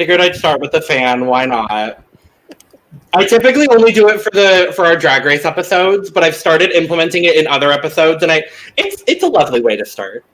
Figured I'd start with the fan. Why not? I typically only do it for our Drag Race episodes, but I've started implementing it in other episodes, and it's a lovely way to start.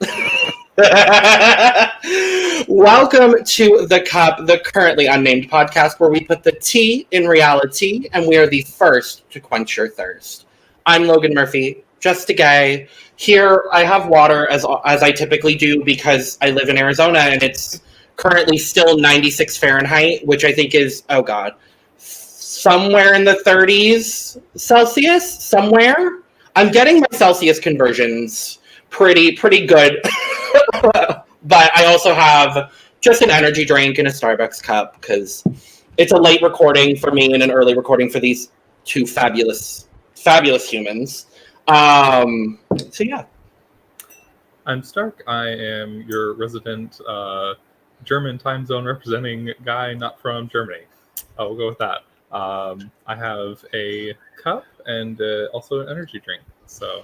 Welcome to The Cup, the currently unnamed podcast where we put the tea in reality, and we are the first to quench your thirst. I'm Logan Murphy, just a gay. Here, I have water as I typically do because I live in Arizona, and it's currently still 96 Fahrenheit, which I think is, oh God, somewhere in the 30s Celsius, somewhere. I'm getting my Celsius conversions pretty good. But I also have just an energy drink in a Starbucks cup because it's a late recording for me and an early recording for these two fabulous humans. So yeah. I'm Stark. I am your resident German time zone representing guy not from Germany. We'll go with that. I have a cup and also an energy drink. So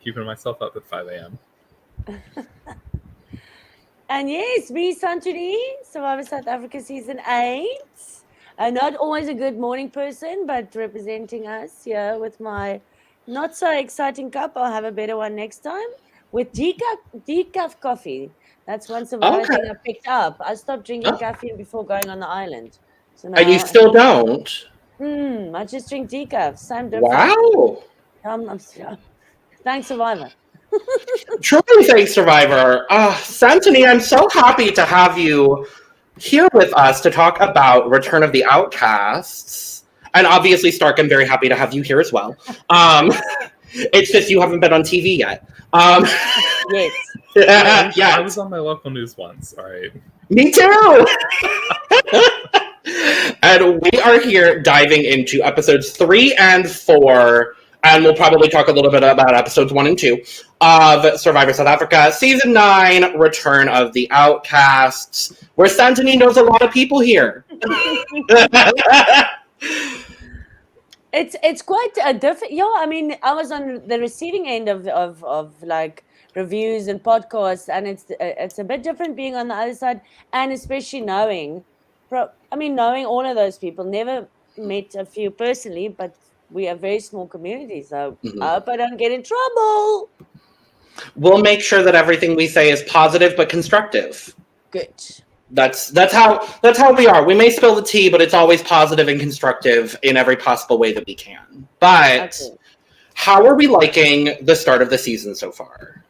keeping myself up at 5 a.m. And yes, me, Santoni, Survivor South Africa Season 8. Not always a good morning person, but representing us here with my not so exciting cup. I'll have a better one next time with decaf coffee. That's one Survivor thing I picked up. I stopped drinking caffeine before going on the island. So now, and you still don't? I just drink decaf. Same difference. Wow. Thanks, Survivor. Truly thanks, Survivor. Santoni, I'm so happy to have you here with us to talk about Return of the Outcasts. And obviously, Stark, I'm very happy to have you here as well. It's just you haven't been on TV yet. Yes. Yeah. I was on my local news once, all right. Me too! And we are here diving into episodes 3 and 4, and we'll probably talk a little bit about episodes 1 and 2 of Survivor South Africa, Season 9, Return of the Outcasts, where Santoni knows a lot of people here. It's quite a different. Yeah, I mean, I was on the receiving end of like reviews and podcasts, and it's a bit different being on the other side, and especially knowing all of those people. Never met a few personally, but we are a very small community, so I hope I don't get in trouble. We'll make sure that everything we say is positive but constructive. Good. That's how we are. We may spill the tea, but it's always positive and constructive in every possible way that we can. But how are we liking the start of the season so far?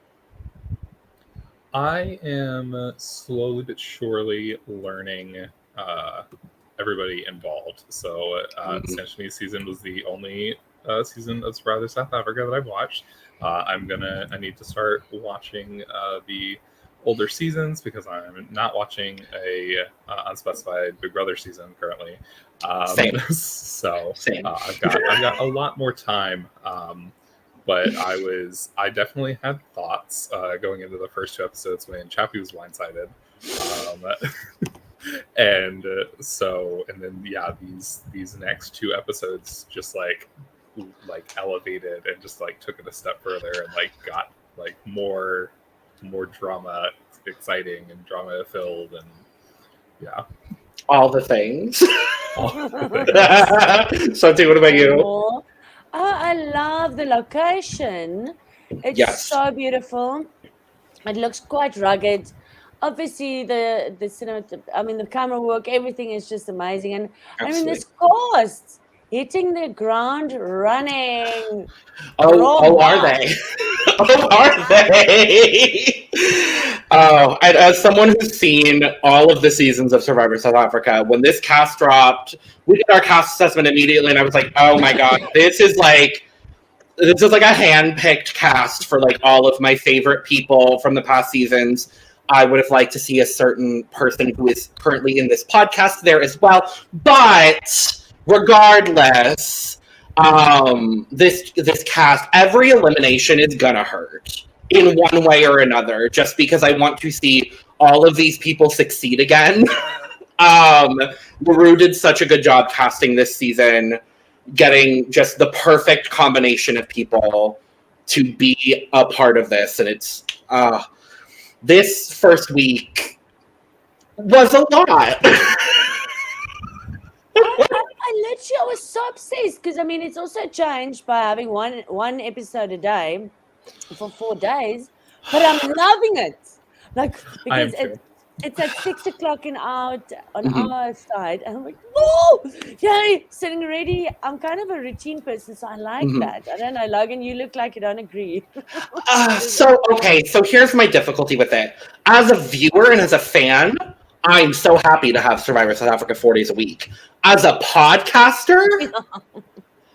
I am slowly but surely learning everybody involved. So Santoni's season was the only season of Survivor South Africa that I've watched. I need to start watching the older seasons because I'm not watching a unspecified Big Brother season currently. Same. So Same. I've got a lot more time. But I definitely had thoughts going into the first 2 episodes when Chappie was blindsided. And then these next 2 episodes just like elevated and just like took it a step further and like got like more drama, exciting and drama filled, and yeah, all the things. Santi, what about you? Oh, I love the location. It's so beautiful. It looks quite rugged. Obviously, the cinema, the camera work, everything is just amazing. And I mean, this cast hitting the ground running. Oh, are they? Are they? And as someone who's seen all of the seasons of Survivor South Africa, when this cast dropped, we did our cast assessment immediately, and I was like, oh my God, this is like a hand-picked cast for like all of my favorite people from the past seasons. I would have liked to see a certain person who is currently in this podcast there as well. But regardless, this cast, every elimination is gonna hurt in one way or another, just because I want to see all of these people succeed again. Maru did such a good job casting this season, getting just the perfect combination of people to be a part of this, and it's this first week was a lot. I was so obsessed because I mean it's also changed by having one episode a day for 4 days, but I'm loving it. Like I am because too. it's at 6 o'clock on Mhm. our side, and I'm like, whoa, yay, sitting ready. I'm kind of a routine person, so I like Mhm. that. I don't know, Logan, you look like you don't agree. So here's my difficulty with it. As a viewer and as a fan, I'm so happy to have Survivor South Africa 4 days a week. As a podcaster,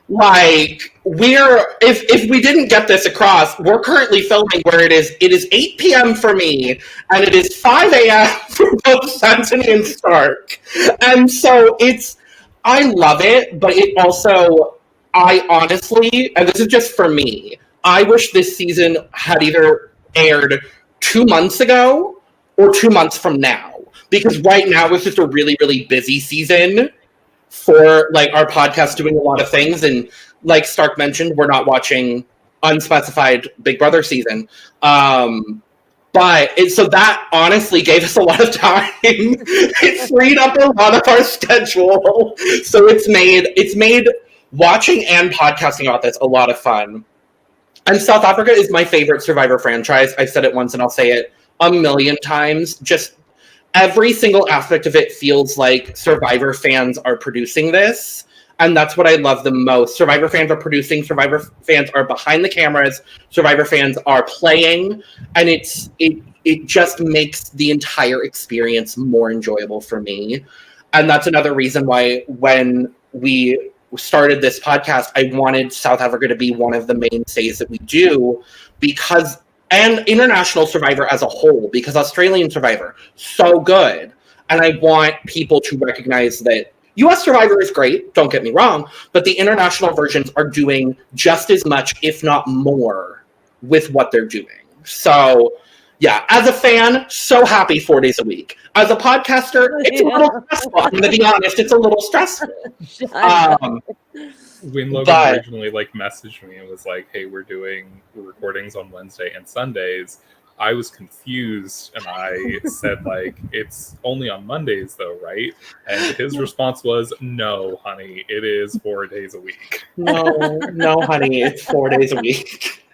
like if we didn't get this across, we're currently filming where it is 8 p.m. for me and it is 5 a.m. for both Santoni and Stark. And so I love it, but it also, I honestly, and this is just for me, I wish this season had either aired 2 months ago or 2 months from now. Because right now it's just a really, really busy season for like our podcast doing a lot of things. And like Stark mentioned, we're not watching unspecified Big Brother season. So that honestly gave us a lot of time. It freed up a lot of our schedule. So it's made watching and podcasting about this a lot of fun. And South Africa is my favorite Survivor franchise. I've said it once and I'll say it a million times. Just every single aspect of it feels like Survivor fans are producing this. And that's what I love the most. Survivor fans are producing, Survivor fans are behind the cameras, Survivor fans are playing, and it just makes the entire experience more enjoyable for me. And that's another reason why when we started this podcast, I wanted South Africa to be one of the mainstays that we do because and international Survivor as a whole, because Australian Survivor, so good. And I want people to recognize that US Survivor is great, don't get me wrong, but the international versions are doing just as much, if not more, with what they're doing. So, yeah, as a fan, so happy 4 days a week. As a podcaster, it's a little stressful. I'm going to be honest, it's a little stressful. When Logan But- originally messaged me and was like, "Hey, we're doing recordings on Wednesday and Sundays," I was confused and I said it's only on Mondays though, right? And his response was, "No, honey, it is 4 days a week." No, honey, it's 4 days a week.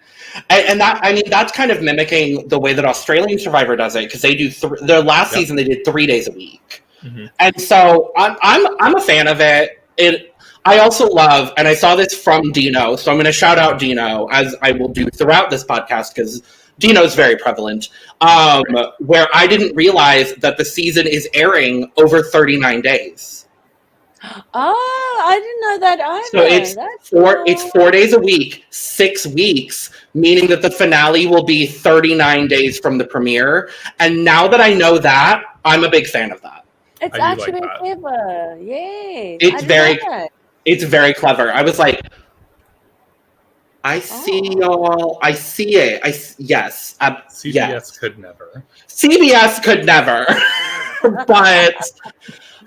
And that, I mean, that's kind of mimicking the way that Australian Survivor does it because they do their last season they did 3 days a week, and so I'm a fan of it. I also love, and I saw this from Dino, so I'm going to shout out Dino as I will do throughout this podcast because Dino is very prevalent. Where I didn't realize that the season is airing over 39 days. Oh, I didn't know that either. So it's 4 days a week, 6 weeks, meaning that the finale will be 39 days from the premiere. And now that I know that, I'm a big fan of that. It's actually very clever. Yes. It's very clever. I was like, I see y'all. I see it. Yes. CBS yes. could never. CBS could never. But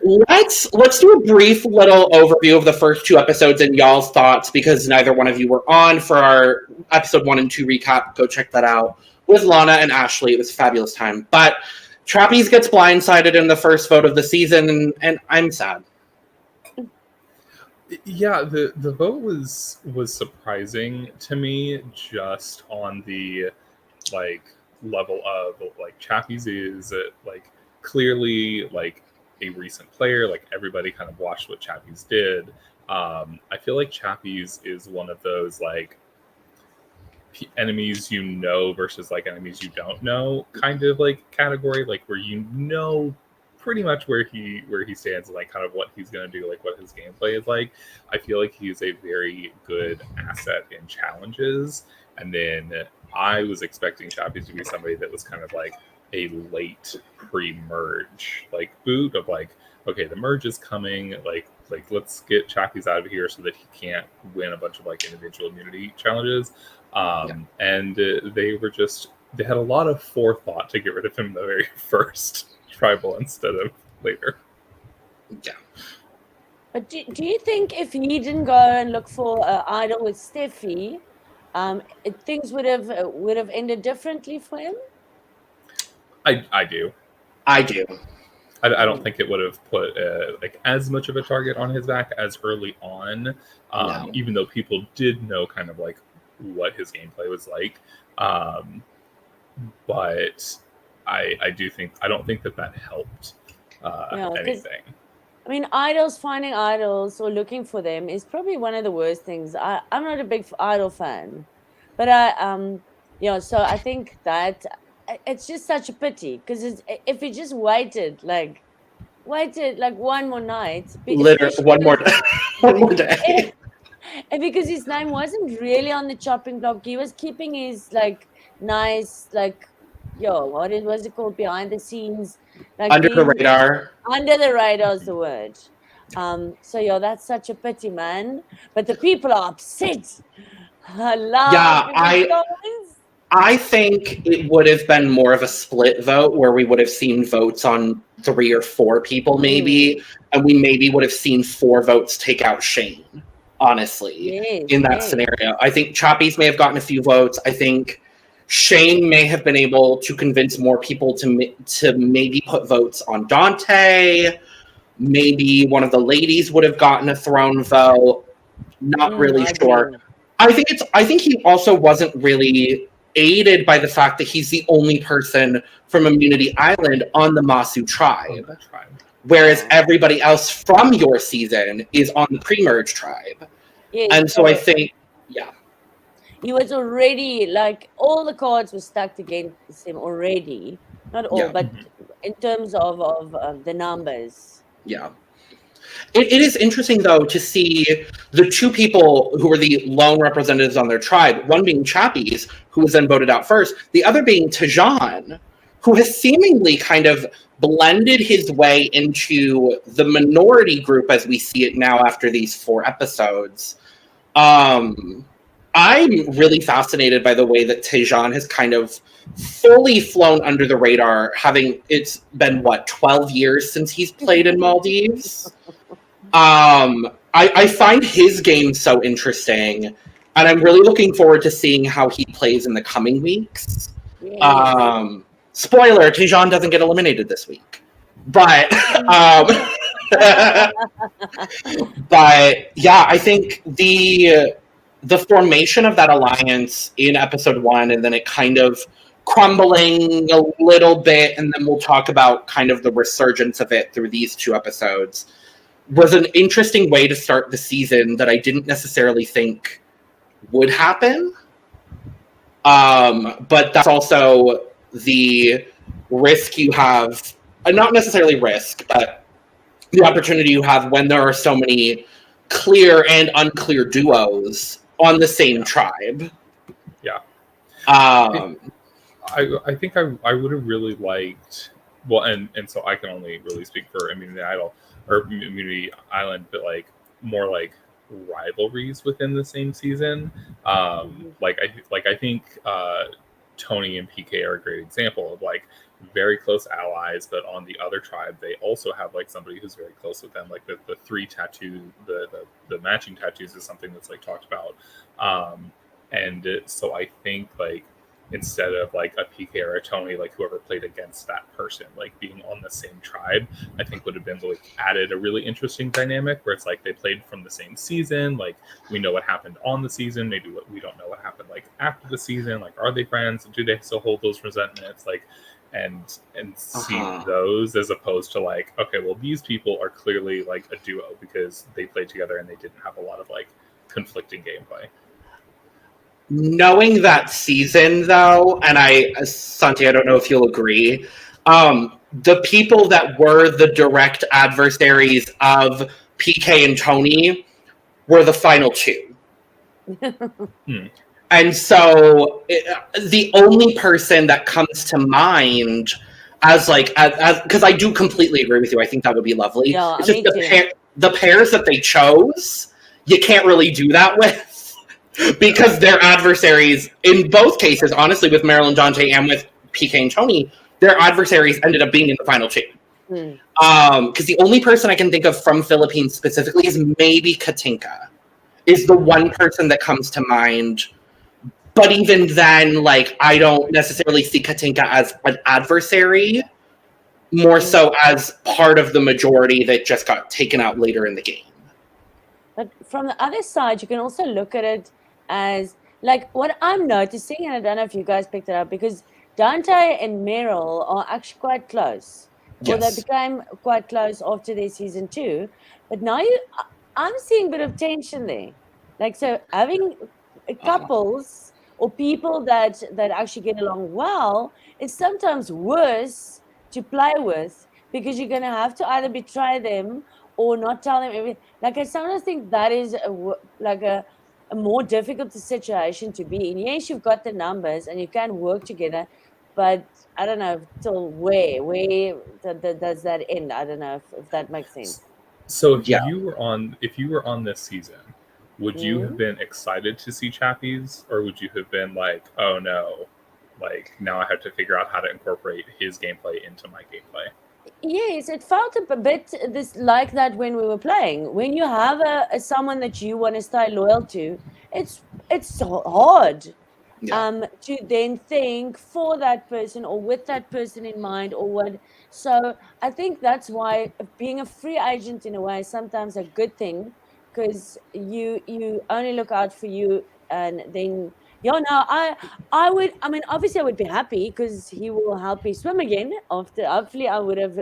let's do a brief little overview of the first 2 episodes and y'all's thoughts because neither one of you were on for our episode 1 and 2 recap. Go check that out with Lana and Ashley. It was a fabulous time. But Trapeze gets blindsided in the first vote of the season, and I'm sad. Yeah, the vote was surprising to me just on the level of Trapeze is clearly a recent player. Everybody kind of watched what Trapeze did. I feel like Trapeze is one of those enemies versus enemies you don't know kind of category, where pretty much where he stands and kind of what he's going to do, what his gameplay is like. I feel like he's a very good asset in challenges. And then I was expecting Trapeze to be somebody that was kind of a late pre-merge boot of okay, the merge is coming, let's get Trapeze out of here so that he can't win a bunch of individual immunity challenges. And they had a lot of forethought to get rid of him in the very first tribal instead of later. Yeah. But do you think if he didn't go and look for an idol with Steffi, things would have ended differently for him? I do. I do. I don't think it would have put like as much of a target on his back as early on, No. even though people did know kind of like what his gameplay was like. But I don't think that helped anything. I mean, idols, finding idols or looking for them is probably one of the worst things. I'm not a big idol fan, but so I think that it's just such a pity because if he just waited like one more night, Literally, one more day. and because his name wasn't really on the chopping block, he was keeping his like nice what was it called, behind the scenes, like Under the radar. Under the radar is the word. So that's such a pity, man. But the people are upset. I think it would have been more of a split vote where we would have seen votes on 3 or 4 people maybe, and we maybe would have seen 4 votes take out Shane, honestly, in that scenario. I think Choppies may have gotten a few votes. I think Shane may have been able to convince more people to maybe put votes on Dante. Maybe one of the ladies would have gotten a throne vote. Not really sure. I think he also wasn't really aided by the fact that he's the only person from Immunity Island on the Masu tribe. Whereas everybody else from your season is on the pre-merge tribe. Yes, and so I think, he was already, like, all the cards were stacked against him already. Not all, but in terms of the numbers. Yeah. It is interesting, though, to see the 2 people who were the lone representatives on their tribe, one being Chappies, who was then voted out first, the other being Tajan, who has seemingly kind of blended his way into the minority group as we see it now after these 4 episodes. I'm really fascinated by the way that Tajan has kind of fully flown under the radar, it's been, 12 years since he's played in Maldives? I find his game so interesting, and I'm really looking forward to seeing how he plays in the coming weeks. Spoiler, Tajan doesn't get eliminated this week. But, but yeah, I think the formation of that alliance in episode 1, and then it kind of crumbling a little bit, and then we'll talk about kind of the resurgence of it through these 2 episodes, was an interesting way to start the season that I didn't necessarily think would happen. But that's also the risk you have, not necessarily risk, but the opportunity you have when there are so many clear and unclear duos on the same tribe. Yeah. I think I would have really liked, well, and so I can only really speak for Immunity Island, but like more like rivalries within the same season. I think Tony and PK are a great example of like very close allies, but on the other tribe they also have like somebody who's very close with them. Like the 3 tattoo, the matching tattoos is something that's like talked about. So I think like instead of like a PK or a Tony, like whoever played against that person, like being on the same tribe, I think would have been like added a really interesting dynamic where it's like they played from the same season. Like we know what happened on the season, maybe we don't know what happened like after the season. Like, are they friends? Do they still hold those resentments? Like, and see those as opposed to like, okay, well, these people are clearly like a duo because they played together and they didn't have a lot of like conflicting gameplay. Knowing that season, though, and Santi, I don't know if you'll agree, the people that were the direct adversaries of PK and Tony were the final 2. And so the only person that comes to mind as because I do completely agree with you. I think that would be lovely. Yeah, it's just the pairs that they chose, you can't really do that with. Because their adversaries, in both cases, honestly, with Marilyn Dante and with PK and Tony, their adversaries ended up being in the final 2. Because the only person I can think of from Philippines specifically is maybe Katinka, is the one person that comes to mind. But even then, like, I don't necessarily see Katinka as an adversary. more so as part of the majority that just got taken out later in the game. But from the other side, you can also look at it as like what I'm noticing, and I don't know if you guys picked it up, because Dante and Meryl are actually quite close. Or they Yes. became quite close after their season 2. But now I'm seeing a bit of tension there. Like, so having couples or people that actually get along well, it's sometimes worse to play with because you're going to have to either betray them or not tell them everything. Like, I sometimes think that is a more difficult situation to be in. Yes, you've got the numbers and you can work together, but I don't know till where does that end? I don't know if that makes sense. So if Yeah. you were on this season, would you have been excited to see Chappies, or would you have been like, oh no, like now I have to figure out how to incorporate his gameplay into my gameplay? Yes, it felt a bit this like that when we were playing. When you have someone that you want to stay loyal to, it's so hard to then think for that person or with that person in mind or what. So I think that's why being a free agent in a way is sometimes a good thing, because you only look out for you, and then I mean, obviously I would be happy because he will help me swim again after. Hopefully I would have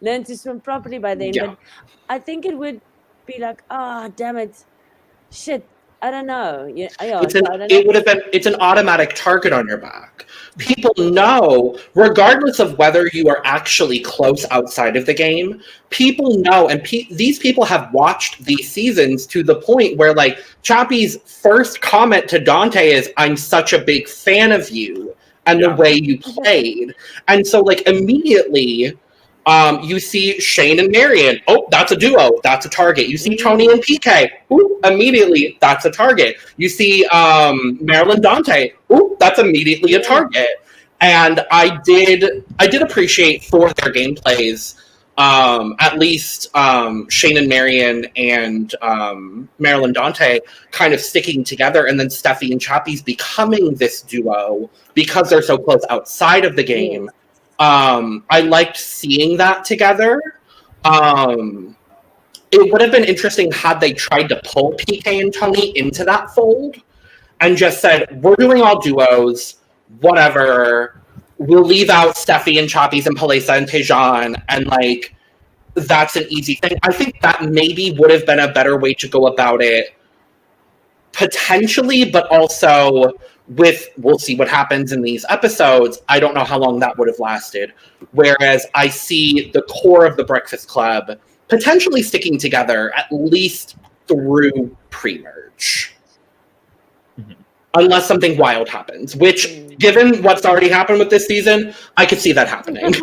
learned to swim properly by then. Yeah. But I think it would be like, damn it, shit. I don't know. Yeah, so I don't know. It's an automatic target on your back. People know, regardless of whether you are actually close outside of the game, people know, and these people have watched these seasons to the point where, like, Chappie's first comment to Dante is, "I'm such a big fan of you and the way you played." And so, like, immediately, you see Shane and Marion. Oh, that's a duo. That's a target. You see Tony and PK. Ooh, immediately, that's a target. You see Marilyn Dante. Ooh, that's immediately a target. And I did appreciate for their gameplays, at least Shane and Marion and Marilyn Dante kind of sticking together, and then Steffi and Chappie's becoming this duo because they're so close outside of the game. I liked seeing that together. It would have been interesting had they tried to pull PK and Tony into that fold and just said, we're doing all duos, whatever. We'll leave out Steffi and Chappies and Palesa and Tejan, and like, that's an easy thing. I think that maybe would have been a better way to go about it, potentially, but also we'll see what happens in these episodes. I don't know how long that would have lasted. Whereas I see the core of the Breakfast Club potentially sticking together at least through pre-merge. Unless something wild happens, which, given what's already happened with this season, I could see that happening.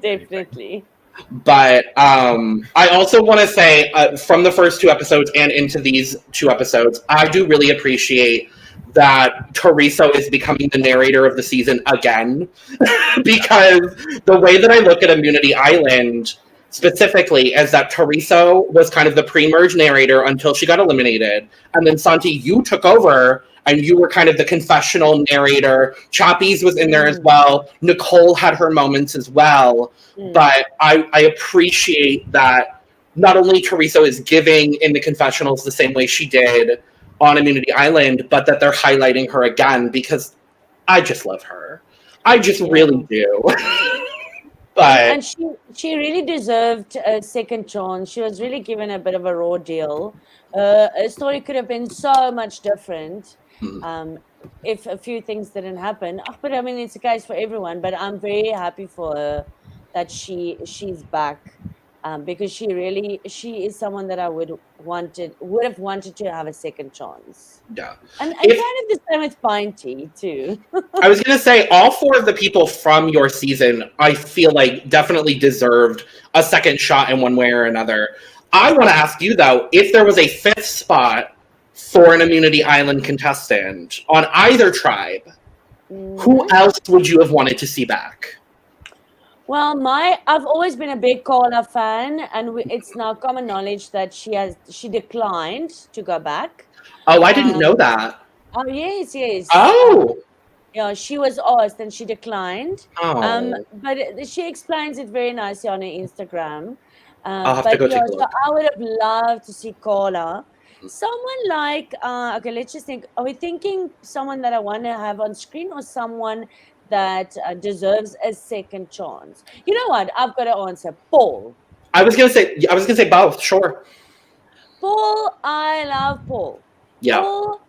Definitely. But I also want to say, from the first 2 episodes and into these 2 episodes, I do really appreciate that Teresa is becoming the narrator of the season again. Because the way that I look at Immunity Island specifically is that Teresa was kind of the pre-merge narrator until she got eliminated. And then Santi, you took over and you were kind of the confessional narrator. Chappies was in there as well. Nicole had her moments as well. But I appreciate that not only Teresa is giving in the confessionals the same way she did on Immunity Island, but that they're highlighting her again, because I just love her. I just really do. And she really deserved a second chance. She was really given a bit of a raw deal. Her story could have been so much different if a few things didn't happen. But I mean, it's a case for everyone. But I'm very happy for her that she's back, because she is someone that I would have wanted to have a second chance. Yeah. And kind of the same with Pinty too. I was going to say, all 4 of the people from your season, I feel like definitely deserved a second shot in one way or another. I want to ask you, though, if there was a 5th spot for an Immunity Island contestant on either tribe, who else would you have wanted to see back? Well, I've always been a big Carla fan, and it's now common knowledge that she declined to go back. Oh, I didn't know that. Oh, yes. Oh. Yeah, she was asked and she declined. Oh, But she explains it very nicely on her Instagram. I'll have to But go yeah, take a so look. I would have loved to see Carla. Someone like, okay, let's just think. Are we thinking someone that I want to have on screen or someone that deserves a second chance? You know what? I've got to answer. Paul. I was gonna say both. Sure. Paul, I love Paul. Yeah. Paul,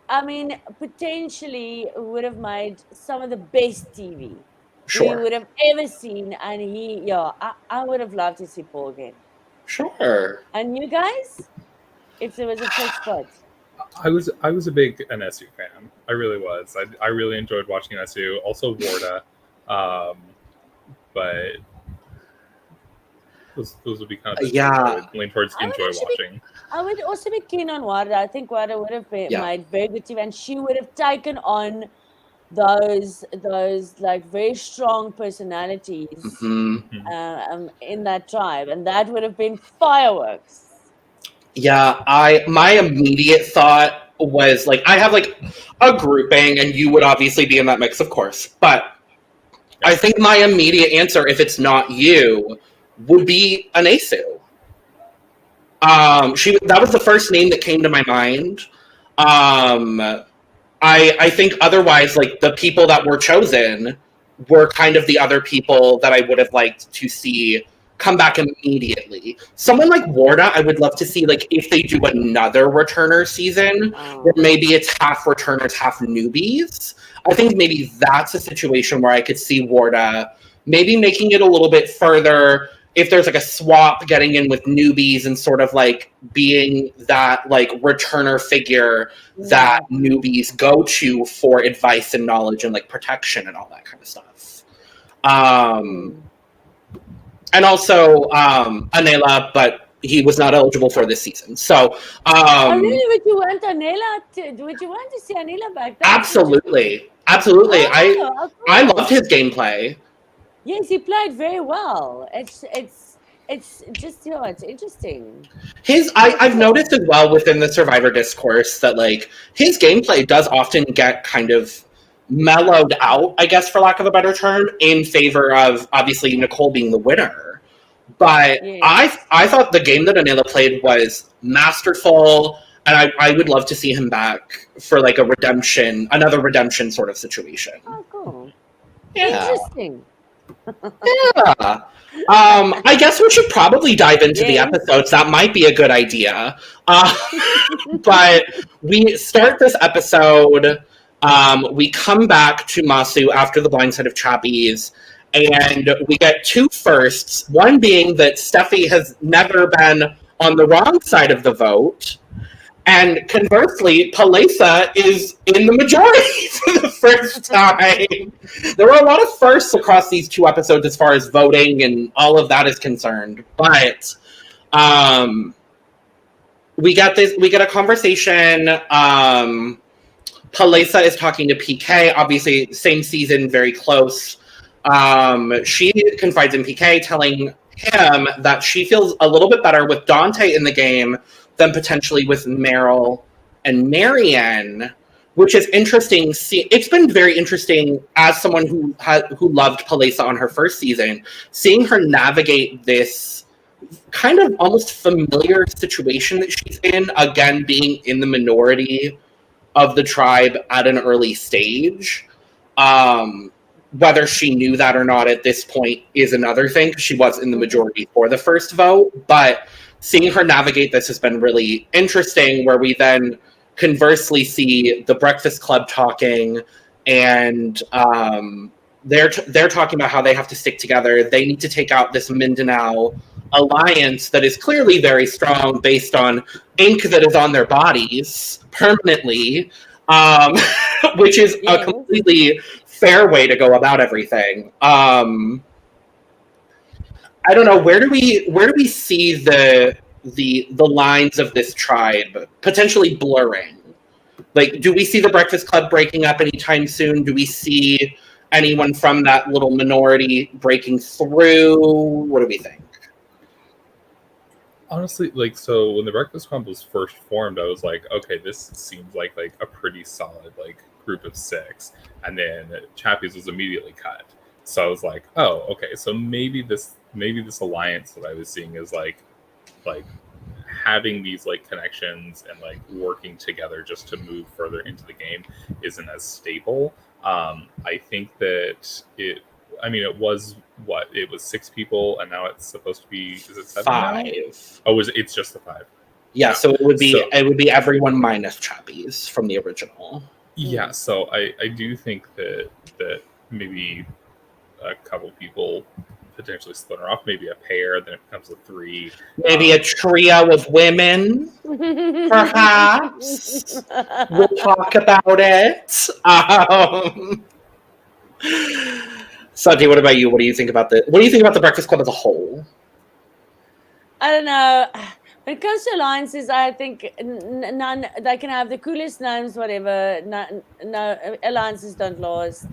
I mean, potentially would have made some of the best TV we Sure. would have ever seen. And I would have loved to see Paul again. Sure. And you guys, if there was a fifth spot. I was a big Anesu fan. I really was. I really enjoyed watching Anesu. Also Warda, but those would be kind of the two I would lean towards enjoy watching. I would also be keen on Warda. I think Warda would have made very good TV, and she would have taken on those like very strong personalities in that tribe, and that would have been fireworks. Yeah, my immediate thought was like I have like a grouping, and you would obviously be in that mix, of course. But I think my immediate answer, if it's not you, would be Anesu. That was the first name that came to my mind. I think otherwise, like the people that were chosen were kind of the other people that I would have liked to see come back immediately. Someone like Warda, I would love to see like if they do another returner season, where maybe it's half returners, half newbies. I think maybe that's a situation where I could see Warda maybe making it a little bit further. If there's like a swap, getting in with newbies and sort of like being that like returner figure that newbies go to for advice and knowledge and like protection and all that kind of stuff. And also Anela, but he was not eligible for this season. So really, would you want Anela? Would you want to see Anela back? Absolutely. I loved his gameplay. Yes, he played very well. It's just it's interesting. I've noticed as well within the Survivor discourse that like his gameplay does often get kind of mellowed out, I guess, for lack of a better term, in favor of obviously Nicole being the winner. But I thought the game that Anela played was masterful, and I would love to see him back for like another redemption sort of situation. Oh, cool. Yeah. Interesting. Yeah. I guess we should probably dive into the episodes. That might be a good idea. But we start this episode. We come back to Masu after the blindside of Chappies, and we get two firsts. One being that Steffi has never been on the wrong side of the vote. And conversely, Palesa is in the majority for the first time. There were a lot of firsts across these two episodes as far as voting and all of that is concerned. But we get a conversation. Palesa is talking to PK, obviously same season, very close. She confides in PK, telling him that she feels a little bit better with Dante in the game than potentially with Meryl and Marianne, which is interesting. It's been very interesting as someone who loved Palesa on her first season, seeing her navigate this kind of almost familiar situation that she's in, again, being in the minority of the tribe at an early stage. Whether she knew that or not at this point is another thing, because she was in the majority for the first vote, but seeing her navigate this has been really interesting, where we then conversely see the Breakfast Club talking, and they're talking about how they have to stick together. They need to take out this Mindanao alliance that is clearly very strong based on ink that is on their bodies permanently, which is a completely fair way to go about everything. I don't know, where do we see the lines of this tribe potentially blurring? Like, do we see the Breakfast Club breaking up anytime soon? Do we see anyone from that little minority breaking through? What do we think? Honestly, like, so when the Breakfast Club was first formed, I was like, okay, this seems like a pretty solid like group of 6, and then Chappies was immediately cut. So I was like, oh, okay, so maybe this alliance that I was seeing is like having these like connections and like working together just to move further into the game isn't as stable. I think that it was 6 people, and now it's supposed to be, is it 7 5 now? Oh, it's just the 5. Yeah, so it would be everyone minus Chappies from the original. Yeah, so I do think that maybe a couple people potentially split her off, maybe a pair, then it becomes a 3. Maybe a trio of women, perhaps. We'll talk about it. Santi, what about you? What do you think about the Breakfast Club as a whole? I don't know. When it comes to alliances, I think none. They can have the coolest names, whatever. No alliances don't last.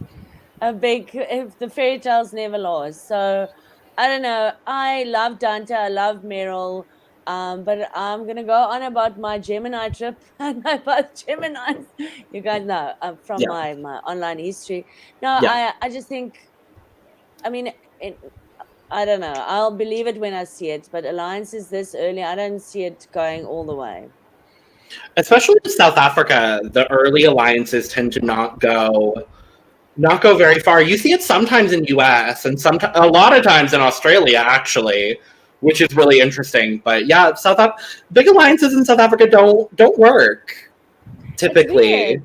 If the fairy tales never last. So I don't know. I love Dante. I love Meryl. But I'm gonna go on about my Gemini trip and my both Geminis. You guys know from my online history. No, I just think. I mean, I don't know. I'll believe it when I see it. But alliances this early, I don't see it going all the way. Especially in South Africa, the early alliances tend to not go very far. You see it sometimes in US and a lot of times in Australia, actually, which is really interesting. But yeah, big alliances in South Africa don't work typically.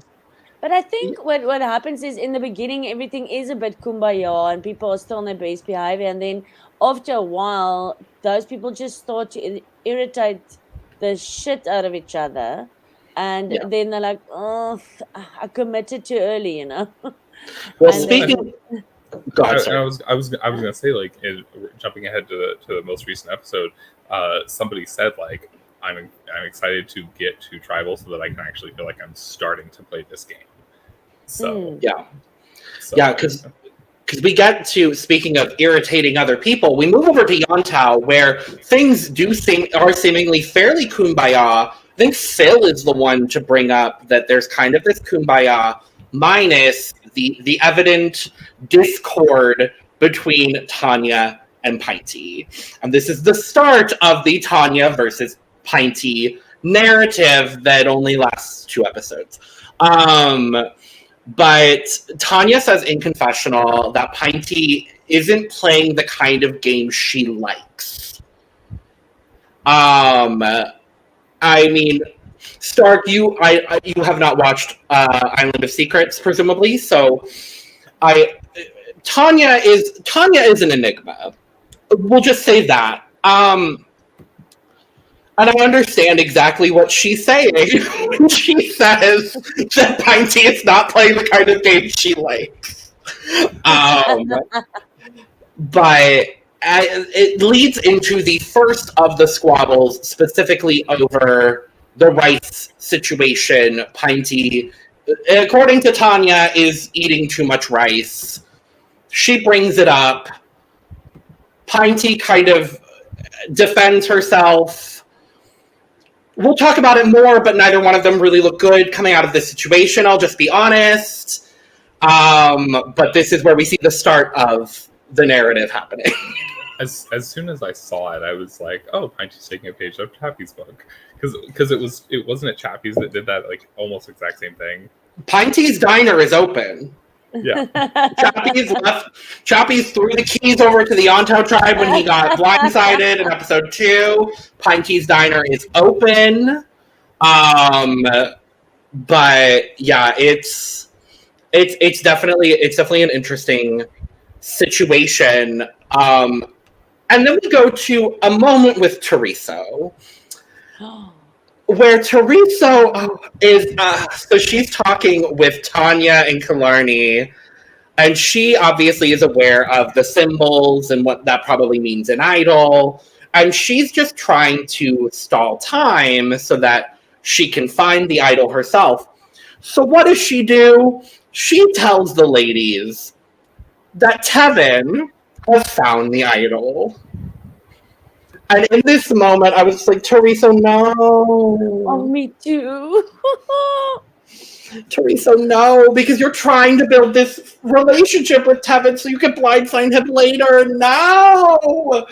But I think what happens is in the beginning everything is a bit kumbaya and people are still on their best behavior, and then after a while those people just start to irritate the shit out of each other, and then they're like, oh, I committed too early, you know. Well, speaking, I was gonna say, like, jumping ahead to the most recent episode, somebody said like, I'm excited to get to tribal so that I can actually feel like I'm starting to play this game. So because we get to, speaking of irritating other people, we move over to Yontao, where things are seemingly fairly kumbaya. I think Phil is the one to bring up that there's kind of this kumbaya minus the evident discord between Tanya and Pinty. And this is the start of the Tanya versus Pinty narrative that only lasts 2 episodes. But Tanya says in confessional that Pinty isn't playing the kind of game she likes. I mean, Stark, you have not watched Island of Secrets, presumably, so Tanya is an enigma. We'll just say that. And I understand exactly what she's saying when she says that Pinty is not playing the kind of game she likes. But it leads into the first of the squabbles, specifically over the rice situation. Pinty, according to Tanya, is eating too much rice. She brings it up. Pinty kind of defends herself. We'll talk about it more, but neither one of them really look good coming out of this situation, I'll just be honest. But this is where we see the start of the narrative happening. As soon as I saw it, I was like, oh, Pinty's taking a page out of Chappie's book. Because it wasn't Chappie's that did that like almost exact same thing. Pinty's diner is open. Yeah. Chappie's threw the keys over to the Yontao tribe when he got blindsided in episode 2. Pinty's diner is open. But yeah, it's definitely an interesting situation. And then we go to a moment with Teresa. Where Teresa is, so she's talking with Tanya and Killarney, and she obviously is aware of the symbols and what that probably means in idol, and she's just trying to stall time so that she can find the idol herself. So what does she do? She tells the ladies that Tevin has found the idol. And in this moment, I was just like, Teresa, no. Oh, me too. Teresa, no, because you're trying to build this relationship with Tevin so you can blindside him later. No!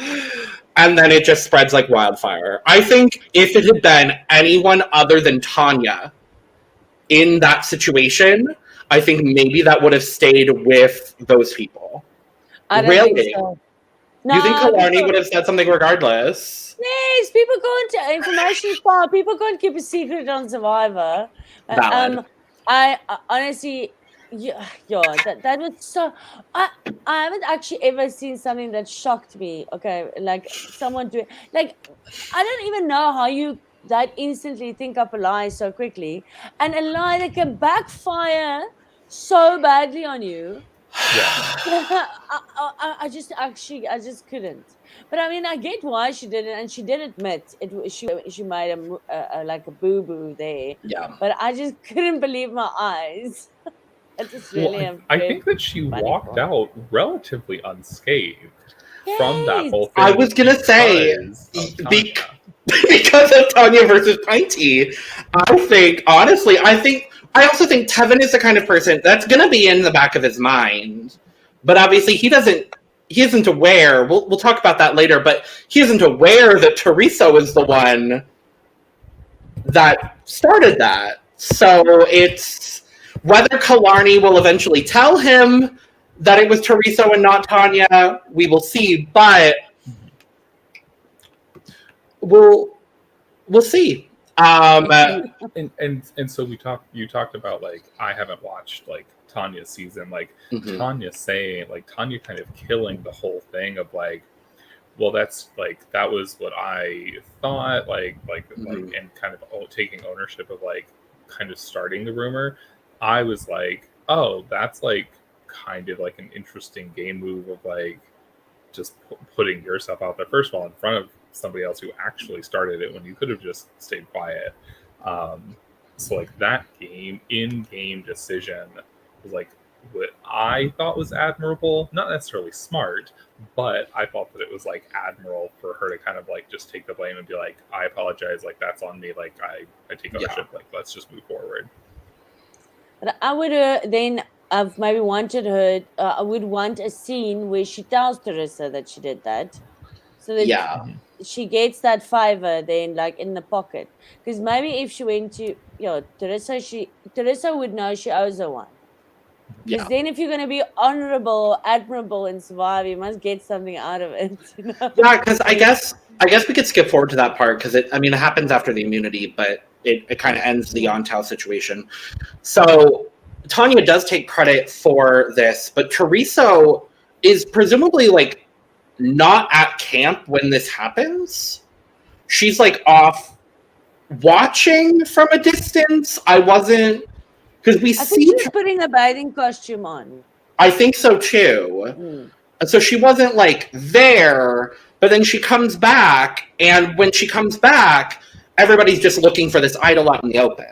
And then it just spreads like wildfire. I think if it had been anyone other than Tanya in that situation, I think maybe that would have stayed with those people. I don't Really? think so. No, You think Kalani because- would have said something regardless? Yes, people can't. Information is power. People can't keep a secret on Survivor. Valid. I honestly, yeah, that was so. I haven't actually ever seen something that shocked me. Okay, like someone doing like I don't even know how you that instantly think up a lie so quickly, and a lie that can backfire so badly on you. Yeah. I just couldn't. But I mean, I get why she did it, and she did admit it. She made like a boo boo there, Yeah. but I just couldn't believe my eyes. It just really. Well, I think that she walked out relatively unscathed from that whole thing. I was gonna say because because of Tanya versus Pinty. I also think Tevin is the kind of person that's gonna be in the back of his mind, but obviously he isn't aware. We'll talk about that later, but he isn't aware that Teresa is the one that started that. So it's whether Killarney will eventually tell him that it was Teresa and not Tanya, we will see, but we'll see. and so you talked about like I haven't watched like Tanya's season, like Tanya saying like Tanya kind of killing the whole thing of like, well, that's like that was what I thought, like and kind of taking ownership of like kind of starting the rumor. I was like, oh, that's like kind of like an interesting game move of like just putting yourself out there first of all in front of somebody else who actually started it when you could have just stayed quiet. So like that in-game decision was like what I thought was admirable, not necessarily smart, but I thought that it was like admirable for her to kind of like just take the blame and be like, I apologize, like that's on me, like I take ownership, like let's just move forward. But I would then have maybe wanted her. I would want a scene where she tells Teresa that she did that, so that she gets that $5 then like in the pocket. Because maybe if she went to Teresa would know she owes her one. Because then if you're going to be honorable, admirable and survive, you must get something out of it. You know? Yeah, because I guess we could skip forward to that part because it happens after the immunity, but it kind of ends the Yontel situation. So Tanya does take credit for this, but Teresa is presumably like not at camp when this happens. She's like off watching from a distance. I wasn't because we I think see. she's putting a bathing costume on. I think so too. And so she wasn't like there, but then she comes back, and when she comes back, everybody's just looking for this idol out in the open.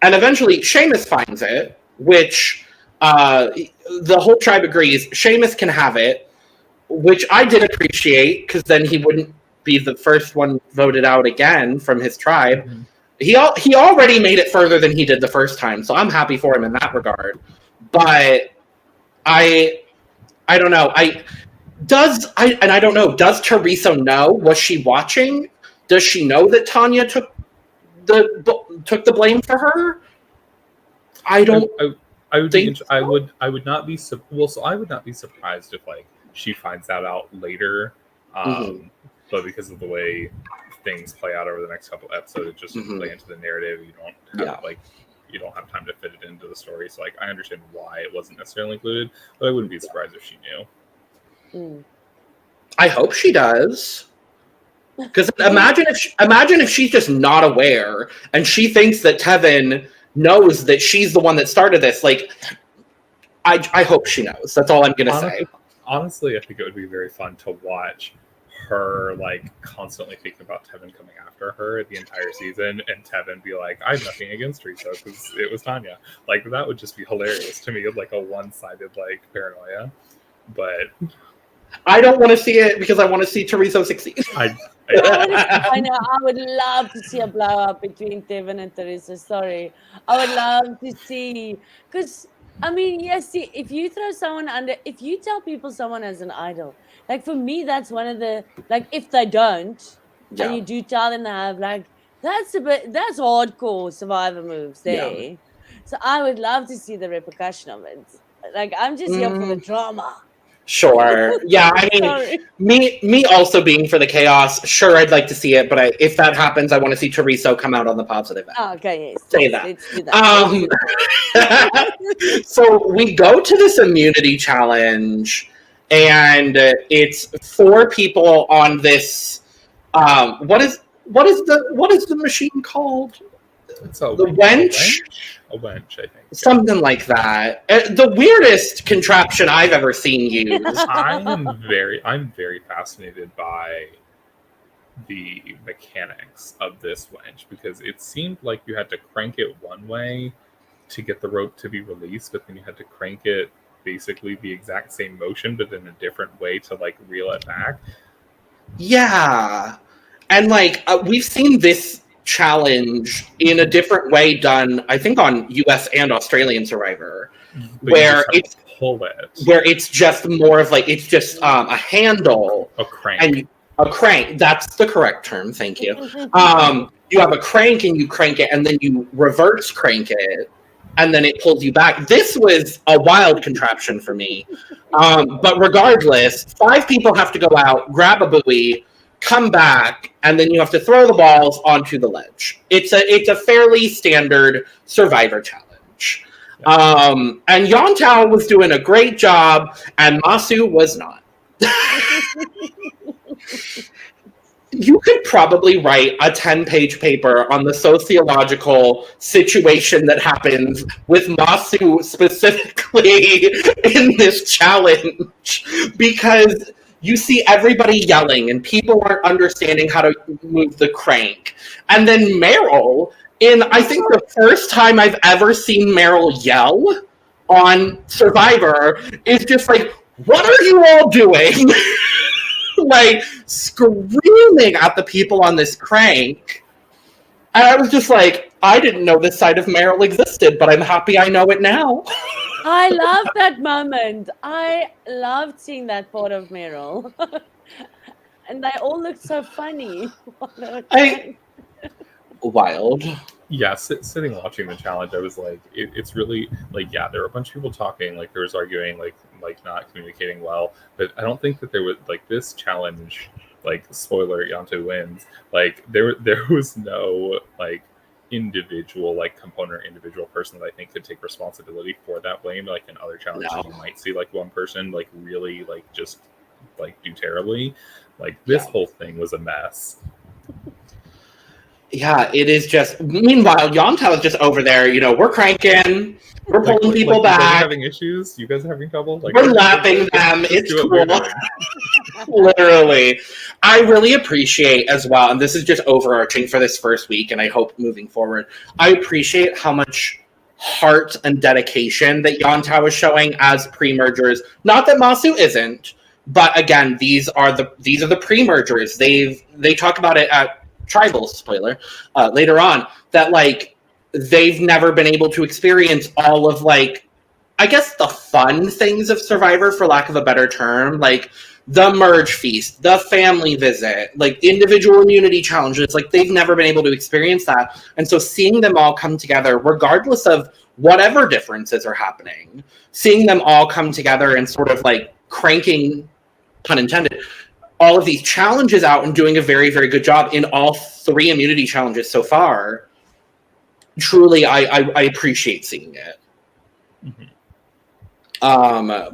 And eventually Seamus finds it, which the whole tribe agrees Seamus can have it, which I did appreciate because then he wouldn't be the first one voted out again from his tribe. He already made it further than he did the first time, so I'm happy for him in that regard. But I don't know. I don't know. Does Teresa know? Was she watching? Does she know that Tanya took the blame for her? I don't. I would not be so I would not be surprised if like she finds that out later. But because of the way things play out over the next couple episodes, it just play into the narrative. You don't have you don't have time to fit it into the story. So like I understand why it wasn't necessarily included, but I wouldn't be surprised if she knew. I hope she does. Because imagine if she's just not aware and she thinks that Tevin knows that she's the one that started this. Like, I hope she knows. That's all I'm gonna say. Honestly, I think it would be very fun to watch her like constantly thinking about Tevin coming after her the entire season, and Tevin be like, "I have nothing against Teresa because it was Tanya." Like that would just be hilarious to me, like a one-sided like paranoia. But I don't want to see it because I want to see Teresa succeed. I know. I would love to see a blow up between Devin and Teresa. Sorry, I would love to see, because I mean, yes. See, if you throw someone under, if you tell people someone as an idol, like for me, that's one of the like. If they don't, and you do tell them they have, like, that's hardcore Survivor moves there. So I would love to see the repercussion of it. Like, I'm just here for the drama. Sure. Yeah, I mean, me also being for the chaos, sure, I'd like to see it, but if that happens, I want to see Teresa come out on the positive end. Oh, okay, yes. Say that. Let's do that. So we go to this immunity challenge, and it's 4 people on this. What is the machine called? It's the wench? A wench, I think. Something like that. The weirdest contraption I've ever seen used. I'm very fascinated by the mechanics of this wench, because it seemed like you had to crank it one way to get the rope to be released, but then you had to crank it basically the exact same motion, but in a different way to like reel it back. Yeah. And like we've seen this challenge in a different way done, I think, on US and Australian Survivor, where it's just more of like, it's just a handle, a crank, and a crank. That's the correct term. Thank you. You have a crank and you crank it, and then you reverse crank it, and then it pulls you back. This was a wild contraption for me. But regardless, 5 people have to go out, grab a buoy, come back, and then you have to throw the balls onto the ledge. It's a fairly standard Survivor challenge. And Yontao was doing a great job, and Masu was not. You could probably write a 10-page paper on the sociological situation that happens with Masu specifically in this challenge, because you see everybody yelling and people aren't understanding how to move the crank. And then Meryl, I think the first time I've ever seen Meryl yell on Survivor, is just like, what are you all doing? Like, screaming at the people on this crank. And I was just like, I didn't know this side of Meryl existed, but I'm happy I know it now. I love that moment. I loved seeing that part of Meryl. And they all looked so funny. Wild. Yeah, sitting watching the challenge, I was like, it's really, like, yeah, there were a bunch of people talking, like, there was arguing, like not communicating well, but I don't think that there was, like, this challenge, like, spoiler, Yanto wins, like, there was no, like, individual, like, component or individual person that I think could take responsibility for that blame. Like, in other challenges, you might see, like, one person, like, really, like, just, like, do terribly. Like, this whole thing was a mess. Yeah, it is just. Meanwhile, Yontao is just over there. We're cranking, we're pulling people back. You guys are having issues. You guys are having trouble. Like, we're lapping them. It's cool. Literally, I really appreciate as well, and this is just overarching for this first week, and I hope moving forward, I appreciate how much heart and dedication that Yontao is showing as pre-mergers. Not that Masu isn't, but again, these are the pre-mergers. They talk about it at Tribal, spoiler, later on, that, like, they've never been able to experience all of, like, I guess the fun things of Survivor, for lack of a better term, like the merge feast, the family visit, like individual immunity challenges. Like, they've never been able to experience that. And so seeing them all come together, regardless of whatever differences are happening, seeing them all come together and sort of like cranking, pun intended, all of these challenges out and doing a very, very good job in all 3 immunity challenges so far. Truly, I appreciate seeing it. Mm-hmm.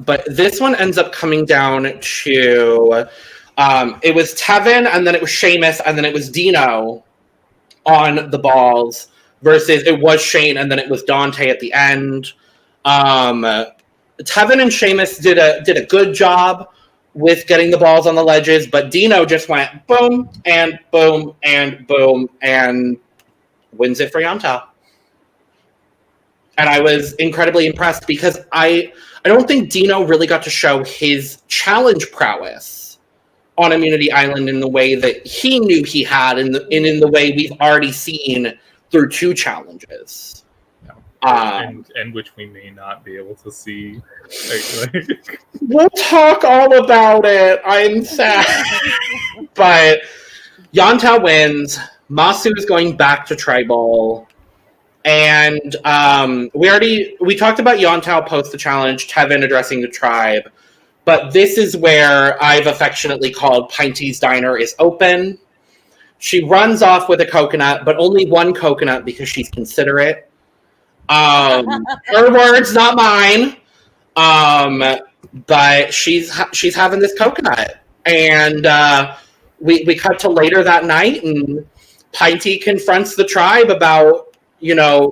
But this one ends up coming down to, it was Tevin, and then it was Seamus, and then it was Dino on the balls, versus it was Shane, and then it was Dante at the end. Tevin and Seamus did a good job with getting the balls on the ledges, but Dino just went boom and boom and boom and wins it for Yontao. And I was incredibly impressed because I don't think Dino really got to show his challenge prowess on Immunity Island in the way that he knew he had, and in the way we've already seen through 2 challenges. And which we may not be able to see. We'll talk all about it. I'm sad. But Yantai wins. Masu is going back to Tribal. And we talked about Yantai post the challenge, Tevin addressing the tribe. But this is where I've affectionately called Pinty's Diner is open. She runs off with a coconut, but only 1 coconut because she's considerate. Her words, not mine. But she's having this coconut. And we cut to later that night, and Pinty confronts the tribe about,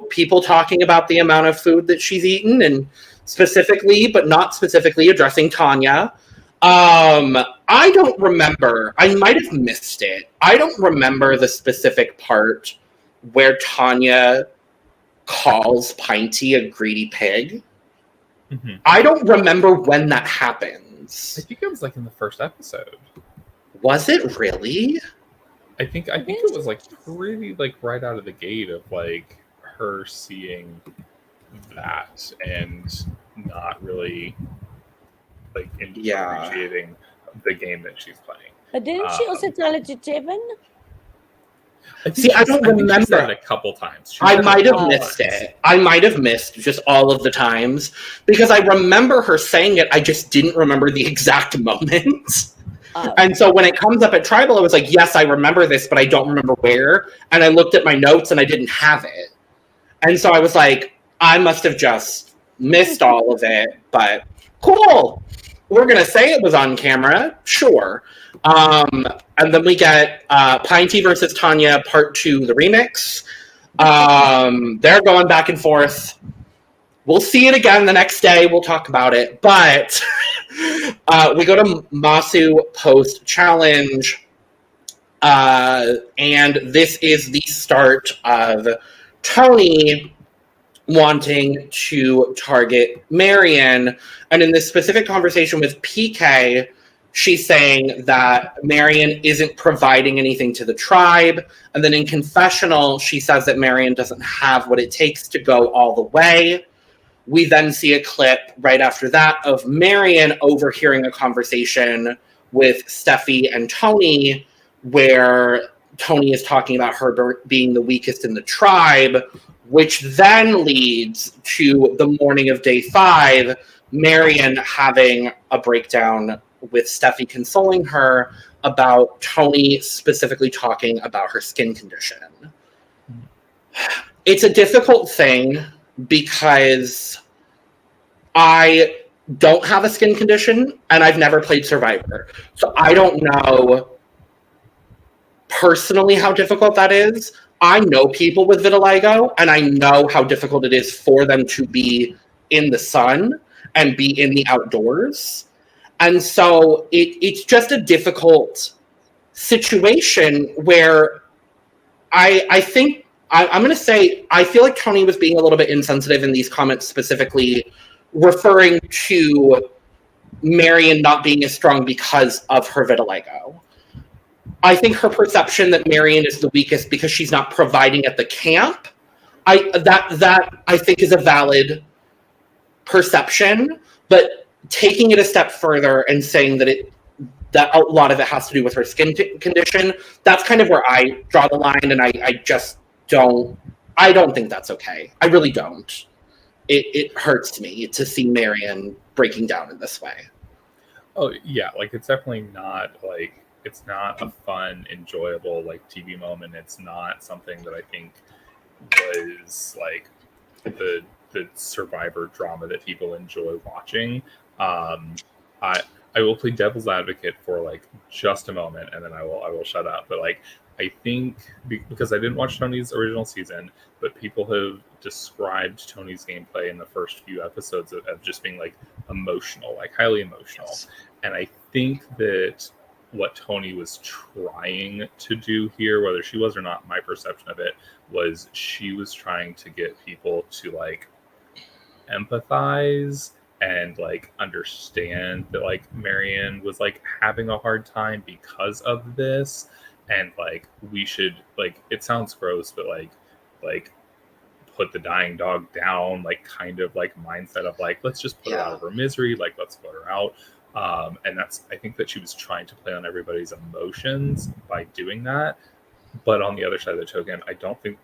people talking about the amount of food that she's eaten, and specifically, but not specifically, addressing Tanya. I don't remember. I might have missed it. I don't remember the specific part where Tanya calls Pinty a greedy pig. Mm-hmm. I don't remember when that happens. I think it was in the first episode. Was it really? I think it was pretty right out of the gate of her seeing that and not really appreciating the game that she's playing. But didn't she also tell it to Tevin? I don't remember. She said it a couple times. I might have missed it. I might have missed just all of the times because I remember her saying it. I just didn't remember the exact moment. And so when it comes up at Tribal, I was like, yes, I remember this, but I don't remember where. And I looked at my notes and I didn't have it. And so I was like, I must have just missed all of it, but cool. We're going to say it was on camera. Sure. And then we get Pinty versus Tanya Part 2, the remix. They're going back and forth. We'll see it again the next day. We'll talk about it. But we go to Masu post-challenge. And this is the start of Tony wanting to target Marion. And in this specific conversation with PK, she's saying that Marion isn't providing anything to the tribe. And then in confessional, she says that Marion doesn't have what it takes to go all the way. We then see a clip right after that of Marion overhearing a conversation with Steffi and Tony, where Tony is talking about her being the weakest in the tribe, which then leads to the morning of day 5, Marion having a breakdown with Steffi consoling her about Tony specifically talking about her skin condition. It's a difficult thing because I don't have a skin condition and I've never played Survivor. So I don't know personally how difficult that is. I know people with vitiligo and I know how difficult it is for them to be in the sun and be in the outdoors. And so it's just a difficult situation where I think, I'm going to say, I feel like Tony was being a little bit insensitive in these comments, specifically referring to Marion not being as strong because of her vitiligo. I think her perception that Marion is the weakest because she's not providing at the camp, that I think is a valid perception, but taking it a step further and saying that a lot of it has to do with her skin condition, that's kind of where I draw the line, and I just don't think that's okay. I really don't. It hurts me to see Marion breaking down in this way. Oh yeah, it's definitely not it's not a fun, enjoyable TV moment. It's not something that I think was the Survivor drama that people enjoy watching. I will play devil's advocate for just a moment, and then I will shut up. But I think because I didn't watch Tony's original season, but people have described Tony's gameplay in the first few episodes of just being emotional, highly emotional. And I think that what Tony was trying to do here, whether she was or not, my perception of it was she was trying to get people to empathize and like understand that like Marion was like having a hard time because of this, and like we should like, it sounds gross, but like put the dying dog down, like kind of like mindset of like, let's just put her out of her misery, like let's put her out. And that's, I think that she was trying to play on everybody's emotions by doing that. But on the other side of the token, I don't think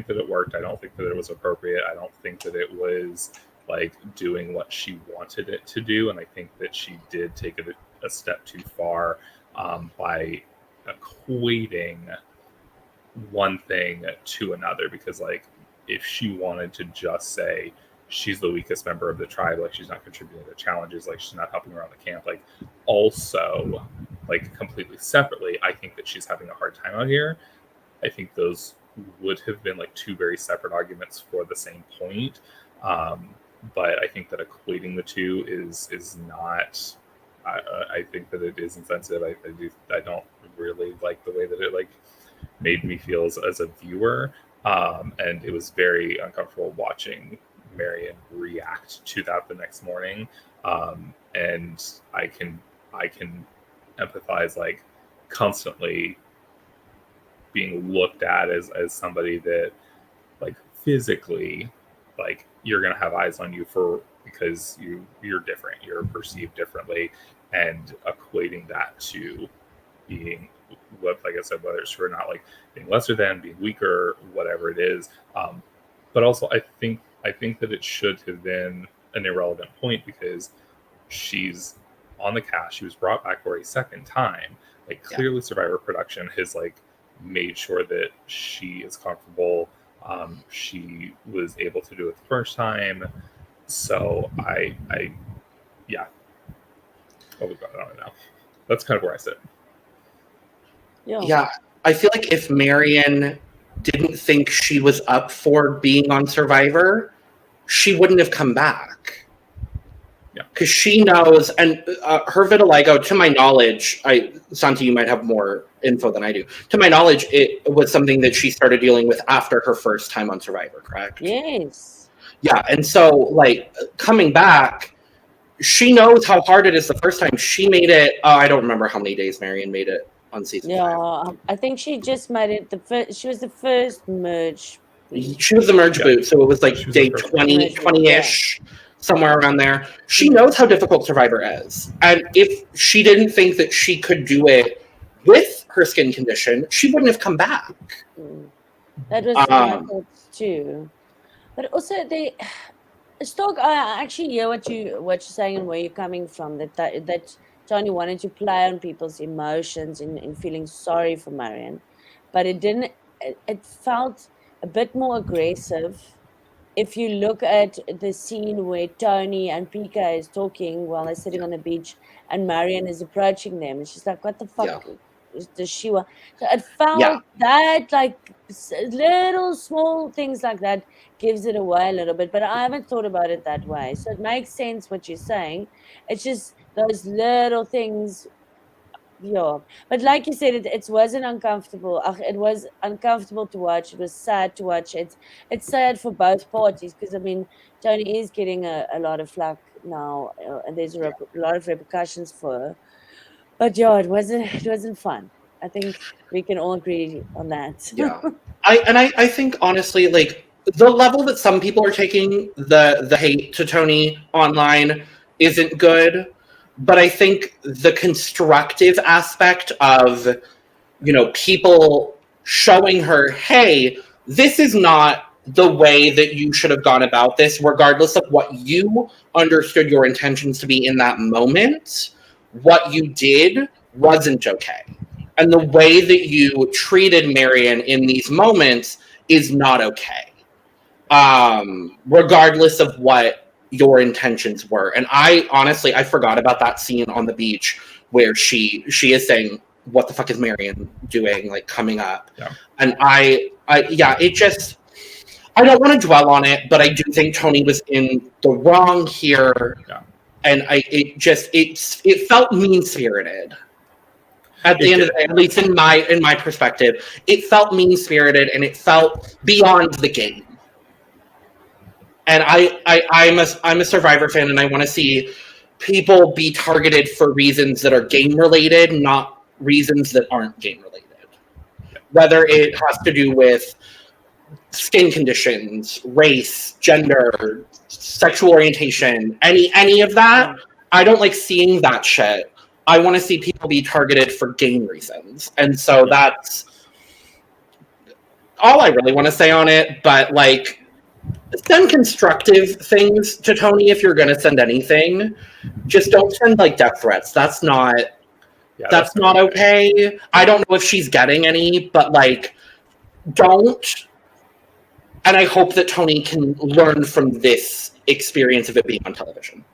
that it worked. I don't think that it was appropriate. I don't think that it was like doing what she wanted it to do. And I think that she did take it a step too far by equating one thing to another. Because like, if she wanted to just say she's the weakest member of the tribe, like she's not contributing to challenges, like she's not helping around the camp, like also like completely separately, I think that she's having a hard time out here. I think those would have been like two very separate arguments for the same point. But I think that equating the two is not. I think that it is insensitive. I don't really like the way that it like made me feel as a viewer. And it was very uncomfortable watching Marion react to that the next morning. And I can empathize, like constantly being looked at as somebody that like physically, like you're going to have eyes on you because you're different, you're perceived differently, and equating that to being what, like I said, whether it's for not like being lesser than, being weaker, whatever it is. But also I think that it should have been an irrelevant point because she's on the cast. She was brought back for a second time. Like clearly Survivor production has like made sure that she is comfortable. She was able to do it the first time. So I what we've got on it now. That's kind of where I sit. Yeah, I feel like if Marion didn't think she was up for being on Survivor, she wouldn't have come back. Yeah, because she knows, and her vitiligo, to my knowledge, Santi, you might have more info than I do. To my knowledge, it was something that she started dealing with after her first time on Survivor, correct? Yes. Yeah, and so like coming back, she knows how hard it is the first time. She made it. I don't remember how many days Marion made it on season 5. I think she just made it she was the first merge. She was the merge boot, so it was like day 20-ish, somewhere around there. She knows how difficult Survivor is. And if she didn't think that she could do it with her skin condition, she wouldn't have come back. That was my thoughts too. But also Stark, I actually hear what you're saying and where you're coming from, that Tanya wanted to play on people's emotions in feeling sorry for Marion. But it felt a bit more aggressive. If you look at the scene where Tony and Pika is talking while they're sitting on the beach and Marion is approaching them, and she's like, what the fuck does she want? So it felt that like little small things like that gives it away a little bit, but I haven't thought about it that way. So it makes sense what you're saying. It's just those little things. Yeah, but like you said, it wasn't uncomfortable. It was uncomfortable to watch. It was sad to watch. It's sad for both parties because I mean, Tony is getting a lot of flack now, and there's a lot of repercussions for her. But yeah, it wasn't fun. I think we can all agree on that. Yeah, I think honestly, like the level that some people are taking the hate to Tony online isn't good. But I think the constructive aspect of, people showing her, hey, this is not the way that you should have gone about this, regardless of what you understood your intentions to be in that moment, what you did wasn't okay. And the way that you treated Marion in these moments is not okay. Regardless of what your intentions were. And I forgot about that scene on the beach where she is saying, what the fuck is Marion doing, like coming up? And I don't want to dwell on it, but I do think Tony was in the wrong here. And it felt mean-spirited. At the end of the day, at least in my perspective, it felt mean-spirited and it felt beyond the game. And I'm a Survivor fan, and I want to see people be targeted for reasons that are game related, not reasons that aren't game related. Whether it has to do with skin conditions, race, gender, sexual orientation, any of that. I don't like seeing that shit. I want to see people be targeted for game reasons. And so that's all I really want to say on it. But like, send constructive things to Tony if you're going to send anything. Just don't send like death threats. That's not okay. I don't know if she's getting any, but like, don't. And I hope that Tony can learn from this experience of it being on television.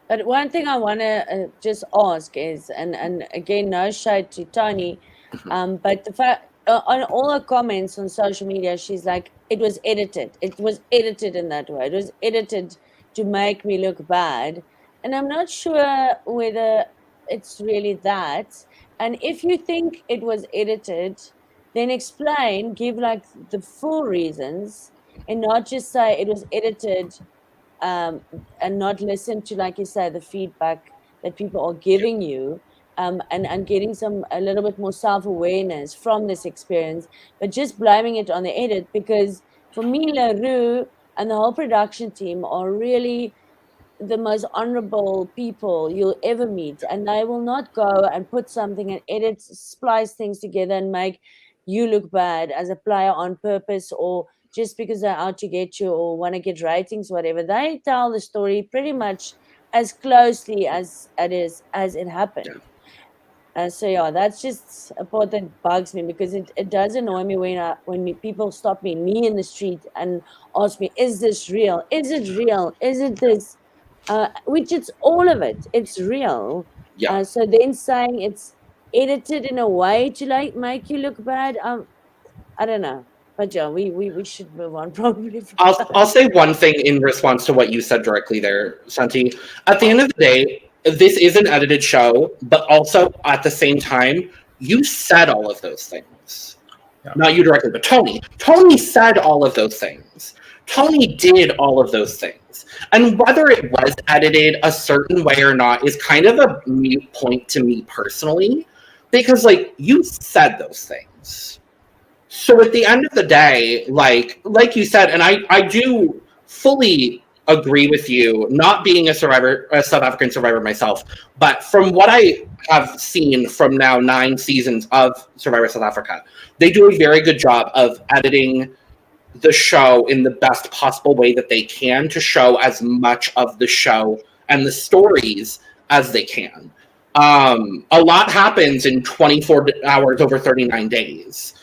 But one thing I want to just ask is, and again, no shade to Tony, but the fact on all her comments on social media, she's like, it was edited. It was edited in that way. It was edited to make me look bad. And I'm not sure whether it's really that. And if you think it was edited, then explain, give like the full reasons, and not just say it was edited. And not listen to, like you say, the feedback that people are giving you, and getting a little bit more self-awareness from this experience, but just blaming it on the edit, because for me, LaRue and the whole production team are really the most honorable people you'll ever meet, and they will not go and put something and edit, splice things together and make you look bad as a player on purpose, or just because they're out to get you or want to get ratings, whatever. They tell the story pretty much as closely as it happened. So yeah, that's just a part that bugs me, because it does annoy me when people stop me in the street and ask me, is this real? Is it real? Is it this? Which it's all of it. It's real. Yeah. So then saying it's edited in a way to like make you look bad, I don't know. But yeah, we should move on probably. I'll say one thing in response to what you said directly there, Santi. At the end of the day, this is an edited show, but also at the same time, you said all of those things. Yeah. Not you directly, but Tony. Tony said all of those things. Tony did all of those things. And whether it was edited a certain way or not is kind of a mute point to me personally, because like, you said those things. So at the end of the day, like you said, and I do fully agree with you, not being a South African survivor myself, but from what I have seen from now 9 seasons of Survivor South Africa, they do a very good job of editing the show in the best possible way that they can to show as much of the show and the stories as they can. A lot happens in 24 hours over 39 days.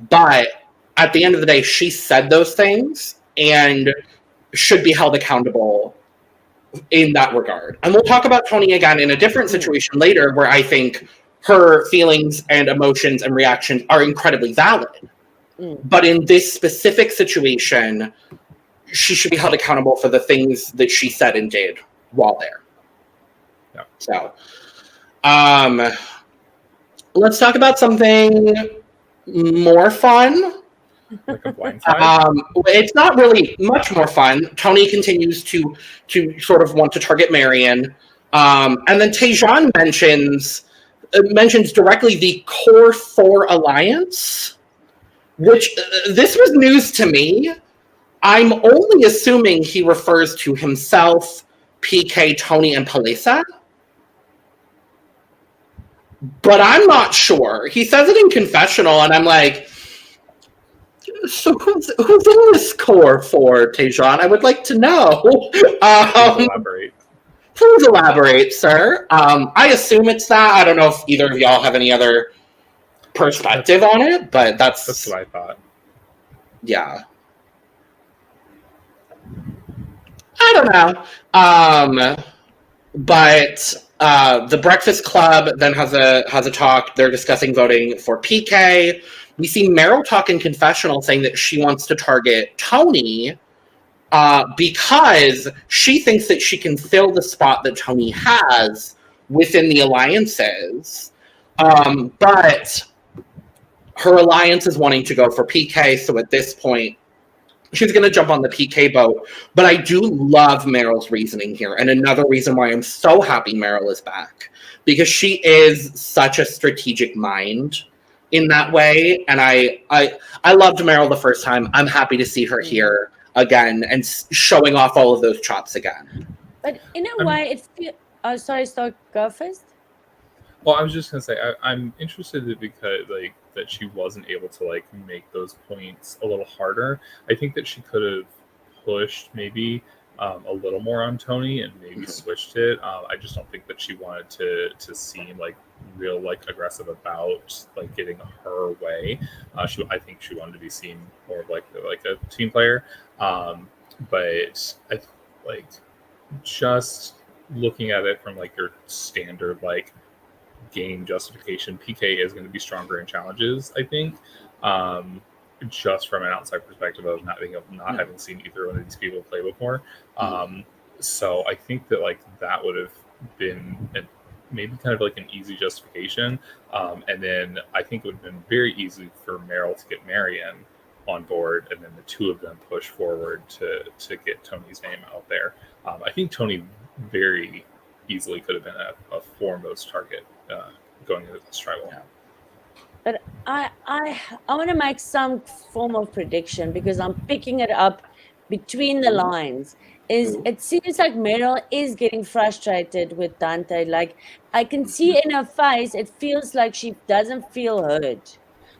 But at the end of the day, she said those things and should be held accountable in that regard. And we'll talk about Tony again in a different situation later, where I think her feelings and emotions and reactions are incredibly valid. But in this specific situation, she should be held accountable for the things that she said and did while there. Yeah. So, let's talk about something more fun. Like a blindside? It's not really much more fun. Tony continues to sort of want to target Marion. And then Tejan mentions directly the Core 4 Alliance, which this was news to me. I'm only assuming he refers to himself, PK, Tony, and Palesa. But I'm not sure. He says it in confessional, and I'm like, so who's in this Core 4, Tejan? I would like to know. Elaborate. Please elaborate, sir. I assume it's that. I don't know if either of y'all have any other perspective on it, but that's what I thought. Yeah. I don't know. But the Breakfast Club then has a talk. They're discussing voting for PK. We see Meryl talk in confessional saying that she wants to target Tony because she thinks that she can fill the spot that Tony has within the alliances. But her alliance is wanting to go for PK, so at this point, she's going to jump on the PK boat. But I do love Meryl's reasoning here. And another reason why I'm so happy Meryl is back. Because she is such a strategic mind in that way. And I loved Meryl the first time. I'm happy to see her here again and showing off all of those chops again. But in a way, it feels... Oh, sorry, Stark, go first. Well, I was just gonna say I'm interested because like that she wasn't able to like make those points a little harder. I think that she could have pushed maybe a little more on Tony and maybe switched it. I just don't think that she wanted to seem like real like aggressive about like getting her way. I think she wanted to be seen more of like a team player. But I like just looking at it from like your standard like game justification, PK is going to be stronger in challenges, I think. Just from an outside perspective of not having seen either one of these people play before. So I think that like that would have been maybe kind of like an easy justification. And then I think it would have been very easy for Meryl to get Marion on board, and then the two of them push forward to get Tony's name out there. I think Tony very easily could have been a foremost target going into this tribal. Yeah. But I want to make some form of prediction because I'm picking it up between the lines. It seems like Meryl is getting frustrated with Dante. Like I can see in her face, it feels like she doesn't feel heard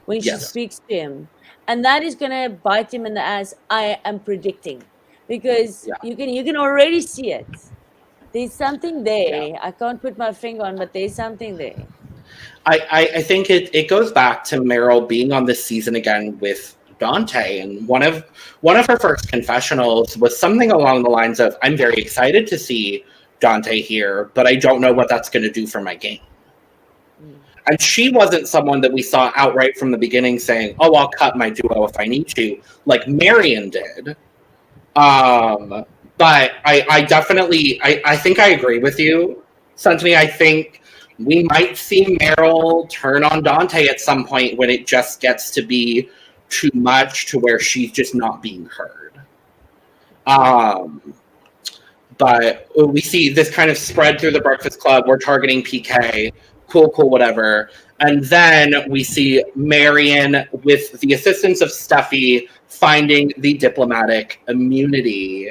when she speaks to him, and that is going to bite him in the ass. I am predicting because you can already see it. There's something there. Yeah. I can't put my finger on, but there's something there. I think it goes back to Meryl being on this season again with Dante, and one of her first confessionals was something along the lines of, "I'm very excited to see Dante here, but I don't know what that's going to do for my game." And she wasn't someone that we saw outright from the beginning saying, "Oh, I'll cut my duo if I need to," like Marion did. But I definitely, I think I agree with you, Santoni. I think we might see Meryl turn on Dante at some point when it just gets to be too much to where she's just not being heard. But we see this kind of spread through the Breakfast Club. We're targeting PK. Cool, whatever. And then we see Marion, with the assistance of Steffi, finding the diplomatic immunity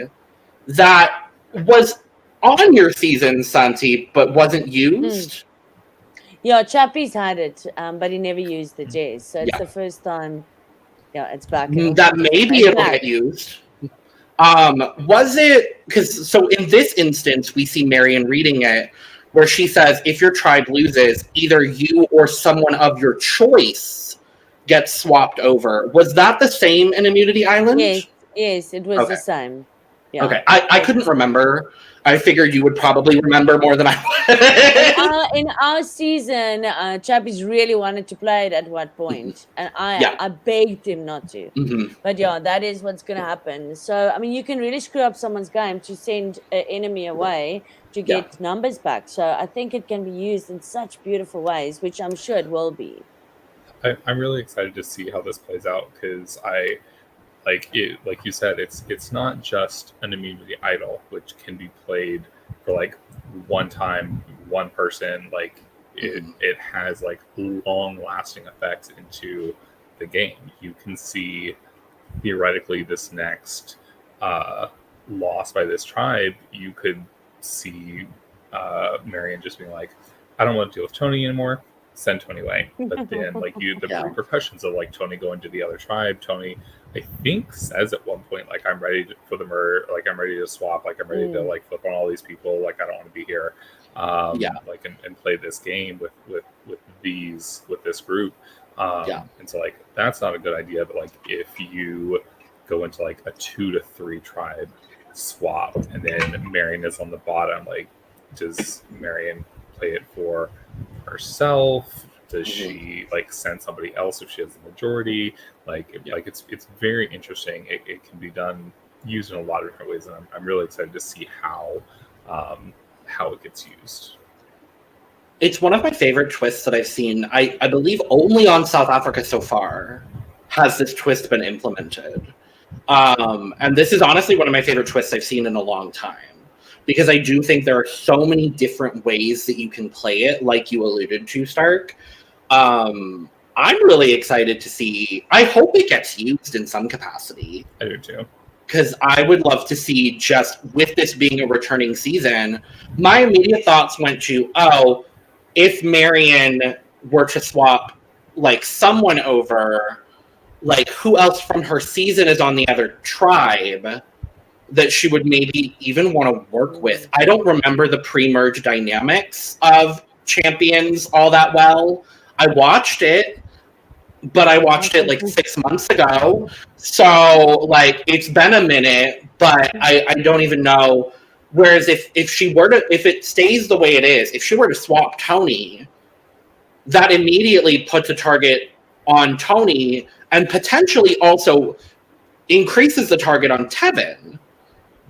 that was on your season, Santi, but wasn't used. Yeah, Chappie's had it, but he never used the Jazz. So it's the first time, it's back. That maybe it'll get used. Was it, because so in this instance, we see Marion reading it, where she says, if your tribe loses, either you or someone of your choice gets swapped over. Was that the same in Immunity Island? Yes, it was the same. Yeah. Okay, I couldn't remember. I figured you would probably remember more than I would. In our season, Chappies really wanted to play it at what point, and I begged him not to. But that is what's going to happen. So, I mean, you can really screw up someone's game to send an enemy away to get numbers back. So I think it can be used in such beautiful ways, which I'm sure it will be. I'm really excited to see how this plays out, because like you said, it's not just an immunity idol, which can be played for like one time, one person. Like it has like long lasting effects into the game. You can see theoretically this next loss by this tribe, you could see Marion just being like, I don't want to deal with Tony anymore, send Tony away. But then like the repercussions of like Tony going to the other tribe, Tony I think says at one point like, I'm ready for the murder, like I'm ready to swap, like I'm ready to like flip on all these people, like I don't want to be here, like and play this game with this group, and so like that's not a good idea. But like if you go into like a 2 to 3 tribe swap and then Marion is on the bottom, like does Marion play it for herself? Does she like send somebody else if she has the majority? Like it's very interesting. It can be done, used in a lot of different ways, and I'm really excited to see how it gets used. It's one of my favorite twists that I've seen. I believe only on South Africa so far has this twist been implemented. And this is honestly one of my favorite twists I've seen in a long time. Because I do think there are so many different ways that you can play it, like you alluded to, Stark. I'm really excited to see. I hope it gets used in some capacity. I do too. Because I would love to see, just with this being a returning season, my immediate thoughts went to, if Marion were to swap like someone over, like who else from her season is on the other tribe that she would maybe even want to work with. I don't remember the pre-merge dynamics of Champions all that well. I watched it, but I watched it like 6 months ago. So like it's been a minute, but I don't even know. Whereas if it stays the way it is, if she were to swap Tony, that immediately puts a target on Tony and potentially also increases the target on Tevin,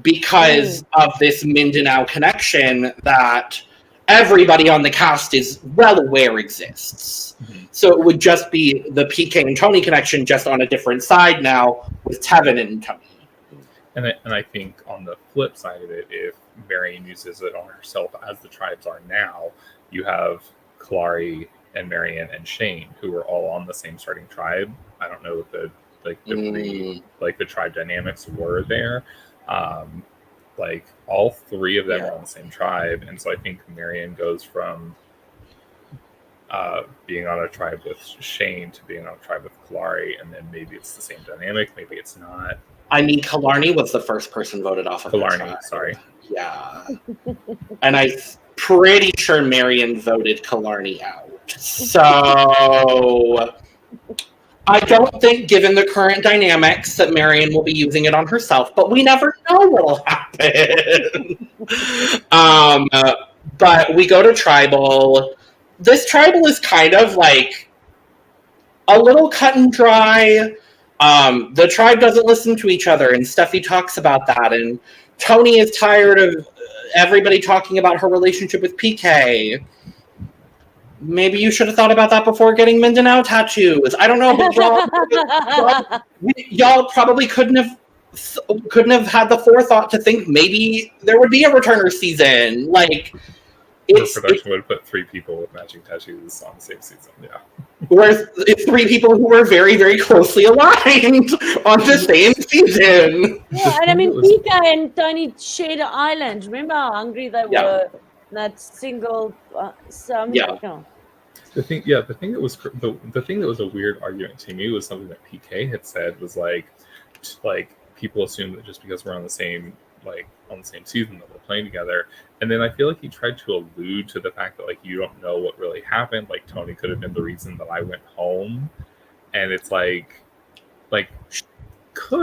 because of this Mindanao connection that everybody on the cast is well aware exists. Mm-hmm. So it would just be the PK and Tony connection, just on a different side now with Tevin and Tony. And I think on the flip side of it, if Marion uses it on herself as the tribes are now, you have Kalari and Marion and Shane, who are all on the same starting tribe. I don't know what the tribe dynamics were there. Like all three of them are on the same tribe, and so I think Marion goes from being on a tribe with Shane to being on a tribe with Kalari, and then maybe it's the same dynamic, maybe it's not. I mean, Killarney was the first person voted off of Killarney, sorry. Yeah. And I'm pretty sure Marion voted Killarney out. So I don't think, given the current dynamics, that Marion will be using it on herself, but we never know what'll happen. But we go to Tribal. This Tribal is kind of like a little cut and dry. The tribe doesn't listen to each other, and Steffi talks about that, and Tony is tired of everybody talking about her relationship with PK. Maybe you should have thought about that before getting Mindanao tattoos. I don't know, but y'all probably couldn't have had the forethought to think maybe there would be a returner season. Like, the production would put 3 people with matching tattoos on the same season. Yeah, whereas it's 3 people who were very, very closely aligned on the same season. Yeah, and I mean, PK and Tony shared an island. Remember how hungry they were? That single. The thing that was a weird argument to me was something that PK had said was like people assume that just because we're on the same season that we're playing together, and then I feel like he tried to allude to the fact that like you don't know what really happened. Like Tony could have been the reason that I went home, and it's like.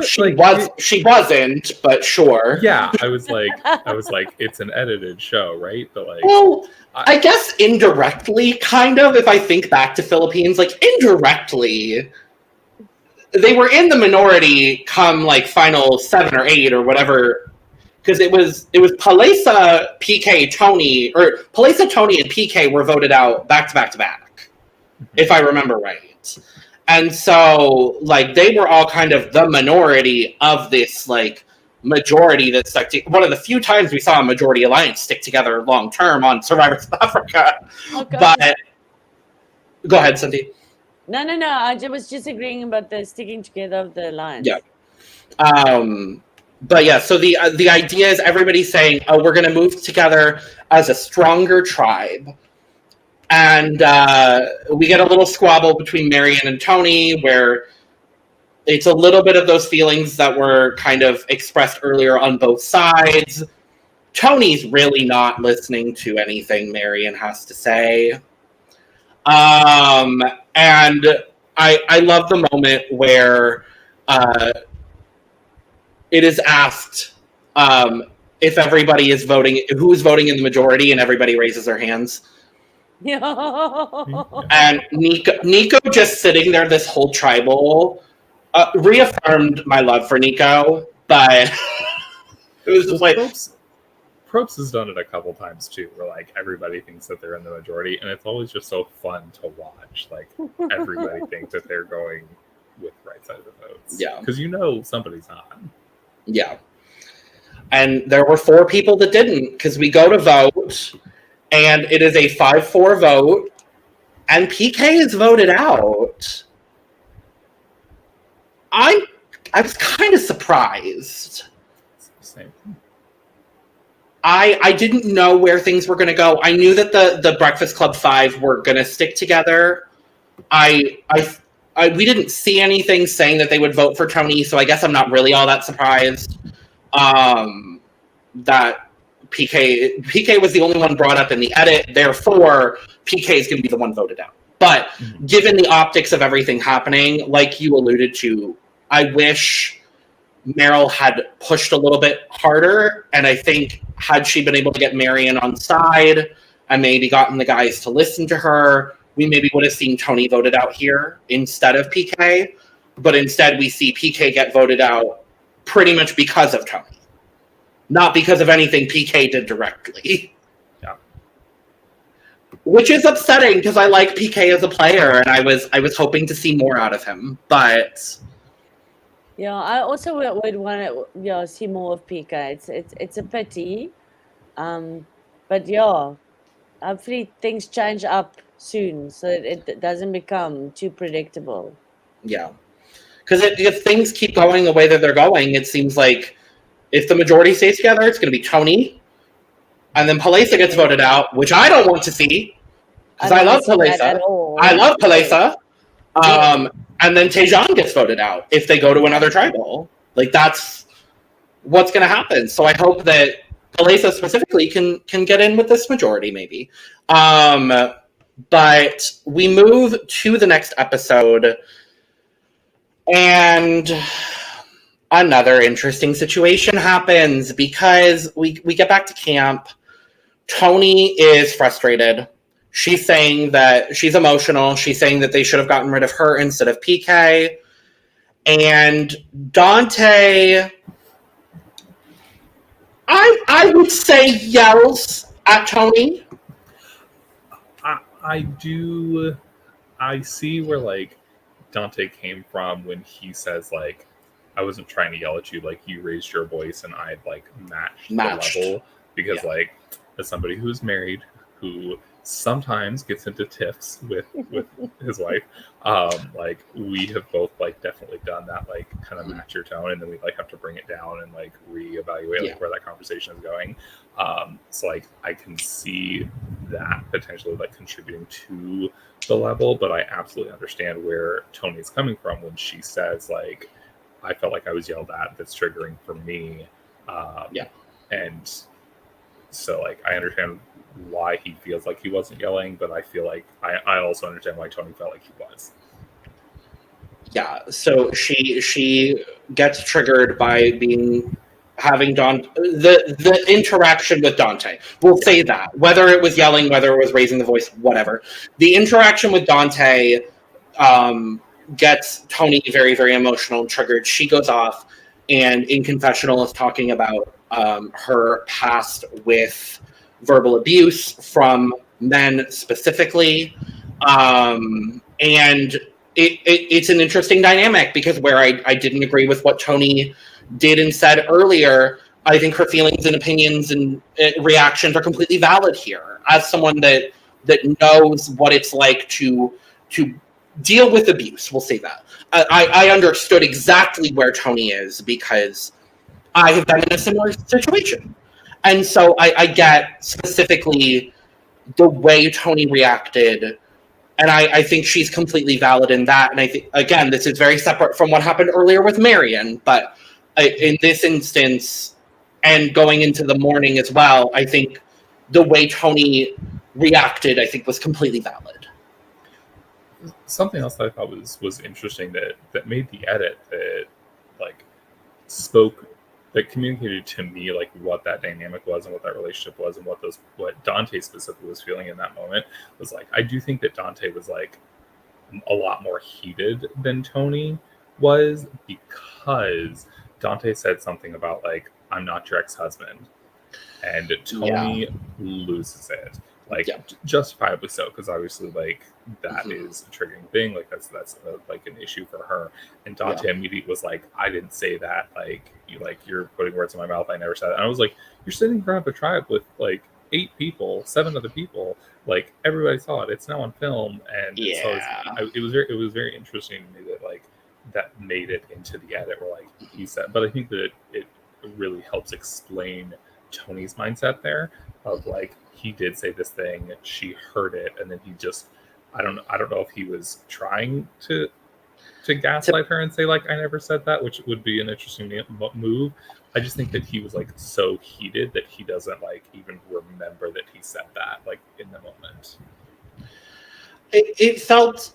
She wasn't, but sure. Yeah, I was like, it's an edited show, right? But like, well, I guess indirectly, kind of. If I think back to Philippines, like indirectly, they were in the minority come like final 7 or 8 or whatever, because it was Palesa, PK, Tony, or Palesa, Tony, and PK were voted out back to back, if I remember right. And so, like, they were all kind of the minority of this, like, majority that stuck to... One of the few times we saw a majority alliance stick together long-term on Survivor South Africa. Okay. But... Go ahead, Sandy. No. I was just agreeing about the sticking together of the alliance. Yeah. But yeah, so the idea is everybody's saying, oh, we're going to move together as a stronger tribe. And we get a little squabble between Marion and Tony, where it's a little bit of those feelings that were kind of expressed earlier on both sides. Tony's really not listening to anything Marion has to say. And I love the moment where it is asked if everybody is voting, who is voting in the majority, and everybody raises their hands. And Nico just sitting there this whole tribal reaffirmed my love for Nico, but it was just like Probst has done it a couple times too, where like everybody thinks that they're in the majority, and it's always just so fun to watch. Like everybody thinks that they're going with right side of the votes. Yeah. Because somebody's not. Yeah. And there were 4 people that didn't, because we go to vote, and it is a 5-4 vote, and PK is voted out. I was kind of surprised. Same. I didn't know where things were going to go. I knew that the Breakfast Club 5 were going to stick together. We didn't see anything saying that they would vote for Tony, so I guess I'm not really all that surprised that PK was the only one brought up in the edit. Therefore, PK is going to be the one voted out. But given the optics of everything happening, like you alluded to, I wish Meryl had pushed a little bit harder, and I think had she been able to get Marion on side and maybe gotten the guys to listen to her, we maybe would have seen Tony voted out here instead of PK. But instead, we see PK get voted out pretty much because of Tony, not because of anything PK did directly. Yeah. Which is upsetting because I like PK as a player, and I was hoping to see more out of him, but. Yeah, I also would want to see more of PK. It's a pity, but yeah, hopefully things change up soon so it doesn't become too predictable. Yeah, because if things keep going the way that they're going, it seems like if the majority stays together, it's going to be Tony, and then Palesa gets voted out, which I don't want to see because I love Palesa. I love Palesa. And then Tejan gets voted out if they go to another tribal. Like, that's what's going to happen. So I hope that Palesa specifically can get in with this majority, maybe. But we move to the next episode, and another interesting situation happens because we get back to camp. Tony is frustrated. She's saying that she's emotional. She's saying that they should have gotten rid of her instead of PK. And Dante, I would say yells at Tony. I see where, like, Dante came from when he says, like, I wasn't trying to yell at you, like, you raised your voice and I like matched the level. Because, like, as somebody who's married, who sometimes gets into tiffs with his wife, like, we have both, like, definitely done that, like, kind of match your tone, and then we, like, have to bring it down and, like, reevaluate like where that conversation is going. So, like, I can see that potentially, like, contributing to the level, but I absolutely understand where Tony's coming from when she says, like, I felt like I was yelled at, that's triggering for me. And so, like, I understand why he feels like he wasn't yelling, but I feel like I also understand why Tony felt like he was. Yeah, so she gets triggered by having the interaction with Dante. We'll say that. Whether it was yelling, whether it was raising the voice, whatever. The interaction with Dante gets Tony very, very emotional and triggered. She goes off and in confessional is talking about her past with verbal abuse from men specifically. And it's an interesting dynamic because where I didn't agree with what Tony did and said earlier, I think her feelings and opinions and reactions are completely valid here. As someone that knows what it's like to deal with abuse, we'll say that. I understood exactly where Tony is because I have been in a similar situation. And so I get specifically the way Tony reacted, and I think she's completely valid in that. And I think, again, this is very separate from what happened earlier with Marion, but in this instance, and going into the morning as well, I think the way Tony reacted, I think, was completely valid. Something else that I thought was interesting that made the edit that, like, that communicated to me, like, what that dynamic was and what that relationship was and what Dante specifically was feeling in that moment was, like, I do think that Dante was, like, a lot more heated than Tony was, because Dante said something about, like, I'm not your ex-husband, and Tony loses it. like justifiably so, because obviously like that is a triggering thing, like that's like an issue for her. And Dante immediately was like, I didn't say that, like you're putting words in my mouth, I never said that. And I was like, you're sitting in front of a tribe with like 8 people, 7 other people, like everybody saw it, it's now on film. And so it was very interesting to me that like that made it into the edit where like he said, but I think that it really helps explain Tony's mindset there of like, he did say this thing, she heard it, and then he just I don't know if he was trying to gaslight her and say like, I never said that, which would be an interesting move. I just think that he was like so heated that he doesn't like even remember that he said that like in the moment. It felt,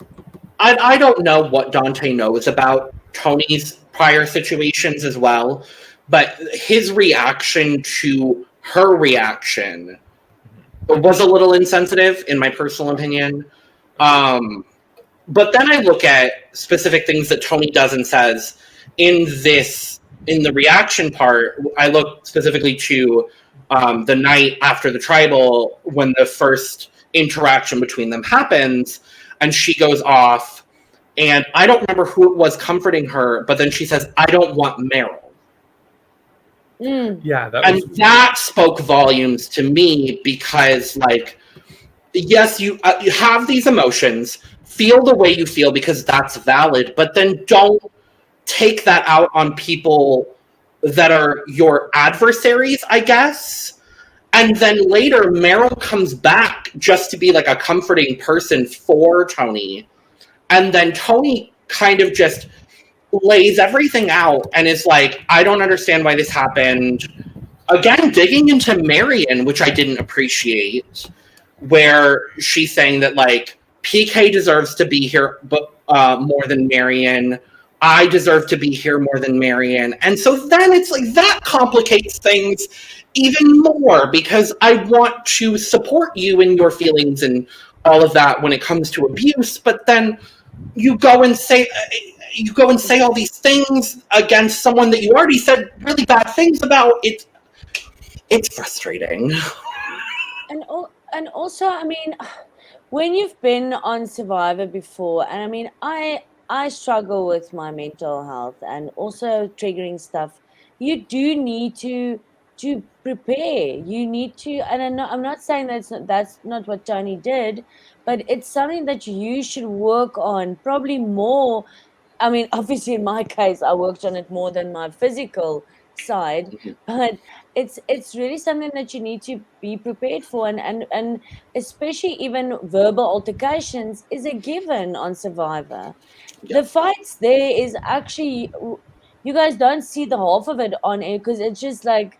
I don't know what Dante knows about Tony's prior situations as well, but his reaction to her reaction was a little insensitive, in my personal opinion. But then I look at specific things that Tony does and says in the reaction part. I look specifically to the night after the tribal, when the first interaction between them happens, and she goes off, and I don't remember who it was comforting her, but then she says, I don't want Meryl. Yeah, that spoke volumes to me, because like, yes, you have these emotions, feel the way you feel because that's valid, but then don't take that out on people that are your adversaries, I guess. And then later Meryl comes back just to be like a comforting person for Tony, and then Tony kind of just lays everything out and is like, I don't understand why this happened. Again, digging into Marion, which I didn't appreciate, where she's saying that like, PK deserves to be here but more than Marion. I deserve to be here more than Marion. And so then it's like, that complicates things even more, because I want to support you in your feelings and all of that when it comes to abuse, but then you go and say all these things against someone that you already said really bad things about. It's frustrating. And also, I mean, when you've been on Survivor before, and I mean, I struggle with my mental health and also triggering stuff. You do need to prepare. You need to, and I'm not saying that's not what Tony did, but it's something that you should work on probably more. I mean, obviously in my case, I worked on it more than my physical side, but it's really something that you need to be prepared for, and especially even verbal altercations is a given on Survivor. The fights there is actually, you guys don't see the half of it on air because it's just like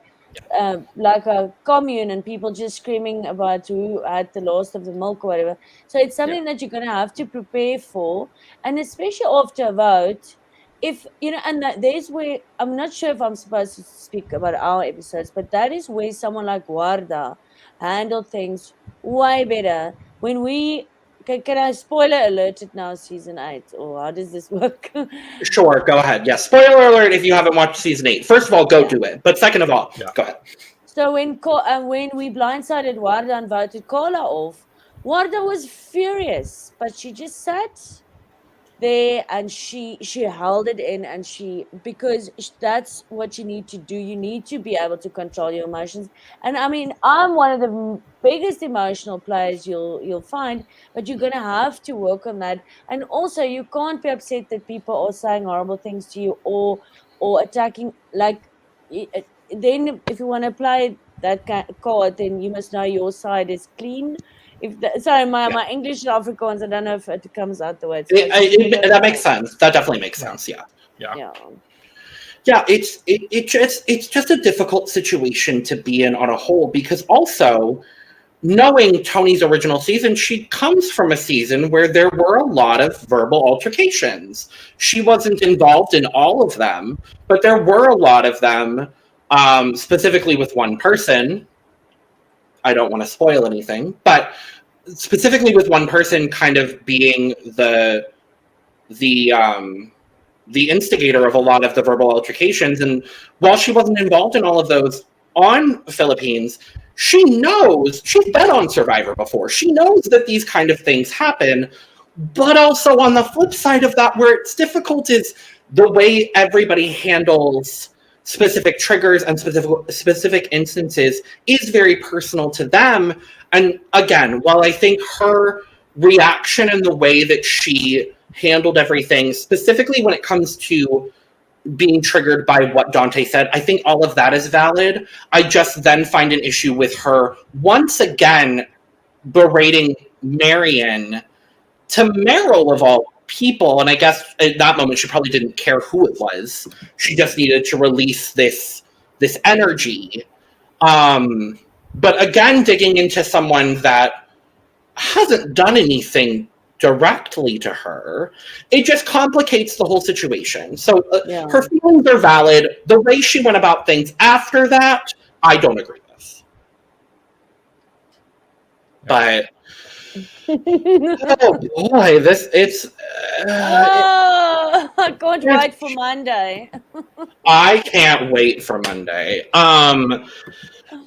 a commune and people just screaming about who had the last of the milk or whatever. So it's something that you're going to have to prepare for, and especially after a vote. If you know, and there's where I'm not sure if I'm supposed to speak about our episodes, but that is where someone like Warda handled things way better. When we can I spoiler alert it now, season 8, or how does this work? Sure, go ahead. Yes, spoiler alert if you haven't watched season 8. First of all, go do it. But second of all, go ahead. So when we blindsided Warda and voted Carla off, Warda was furious, but she just sat there and she held it in, and because that's what you need to do. You need to be able to control your emotions. And I mean, I'm one of the biggest emotional players you'll find, but you're gonna have to work on that. And also, you can't be upset that people are saying horrible things to you or attacking. Like, then if you want to play that card, then you must know your side is clean. Sorry, my English and Afrikaans, I don't know if it comes out the way it's supposed to. That makes sense. That definitely makes sense. Yeah. It's just a difficult situation to be in on a whole, because also, knowing Tony's original season, she comes from a season where there were a lot of verbal altercations. She wasn't involved in all of them, but there were a lot of them, specifically with one person. I don't want to spoil anything, but specifically with one person kind of being the instigator of a lot of the verbal altercations. And while she wasn't involved in all of those on Philippines, she knows, she's been on Survivor before. She knows that these kind of things happen. But also on the flip side of that, where it's difficult is the way everybody handles specific triggers and specific instances is very personal to them. And again, while I think her reaction and the way that she handled everything, specifically when it comes to being triggered by what Dante said, I think all of that is valid. I just then find an issue with her once again berating Marion to Meryl of all people. And I guess at that moment she probably didn't care who it was. She just needed to release this energy. But again, digging into someone that hasn't done anything directly to her, it just complicates the whole situation. So her feelings are valid. The way she went about things after that, I don't agree with. But oh boy, I can't wait for Monday. I can't wait for Monday.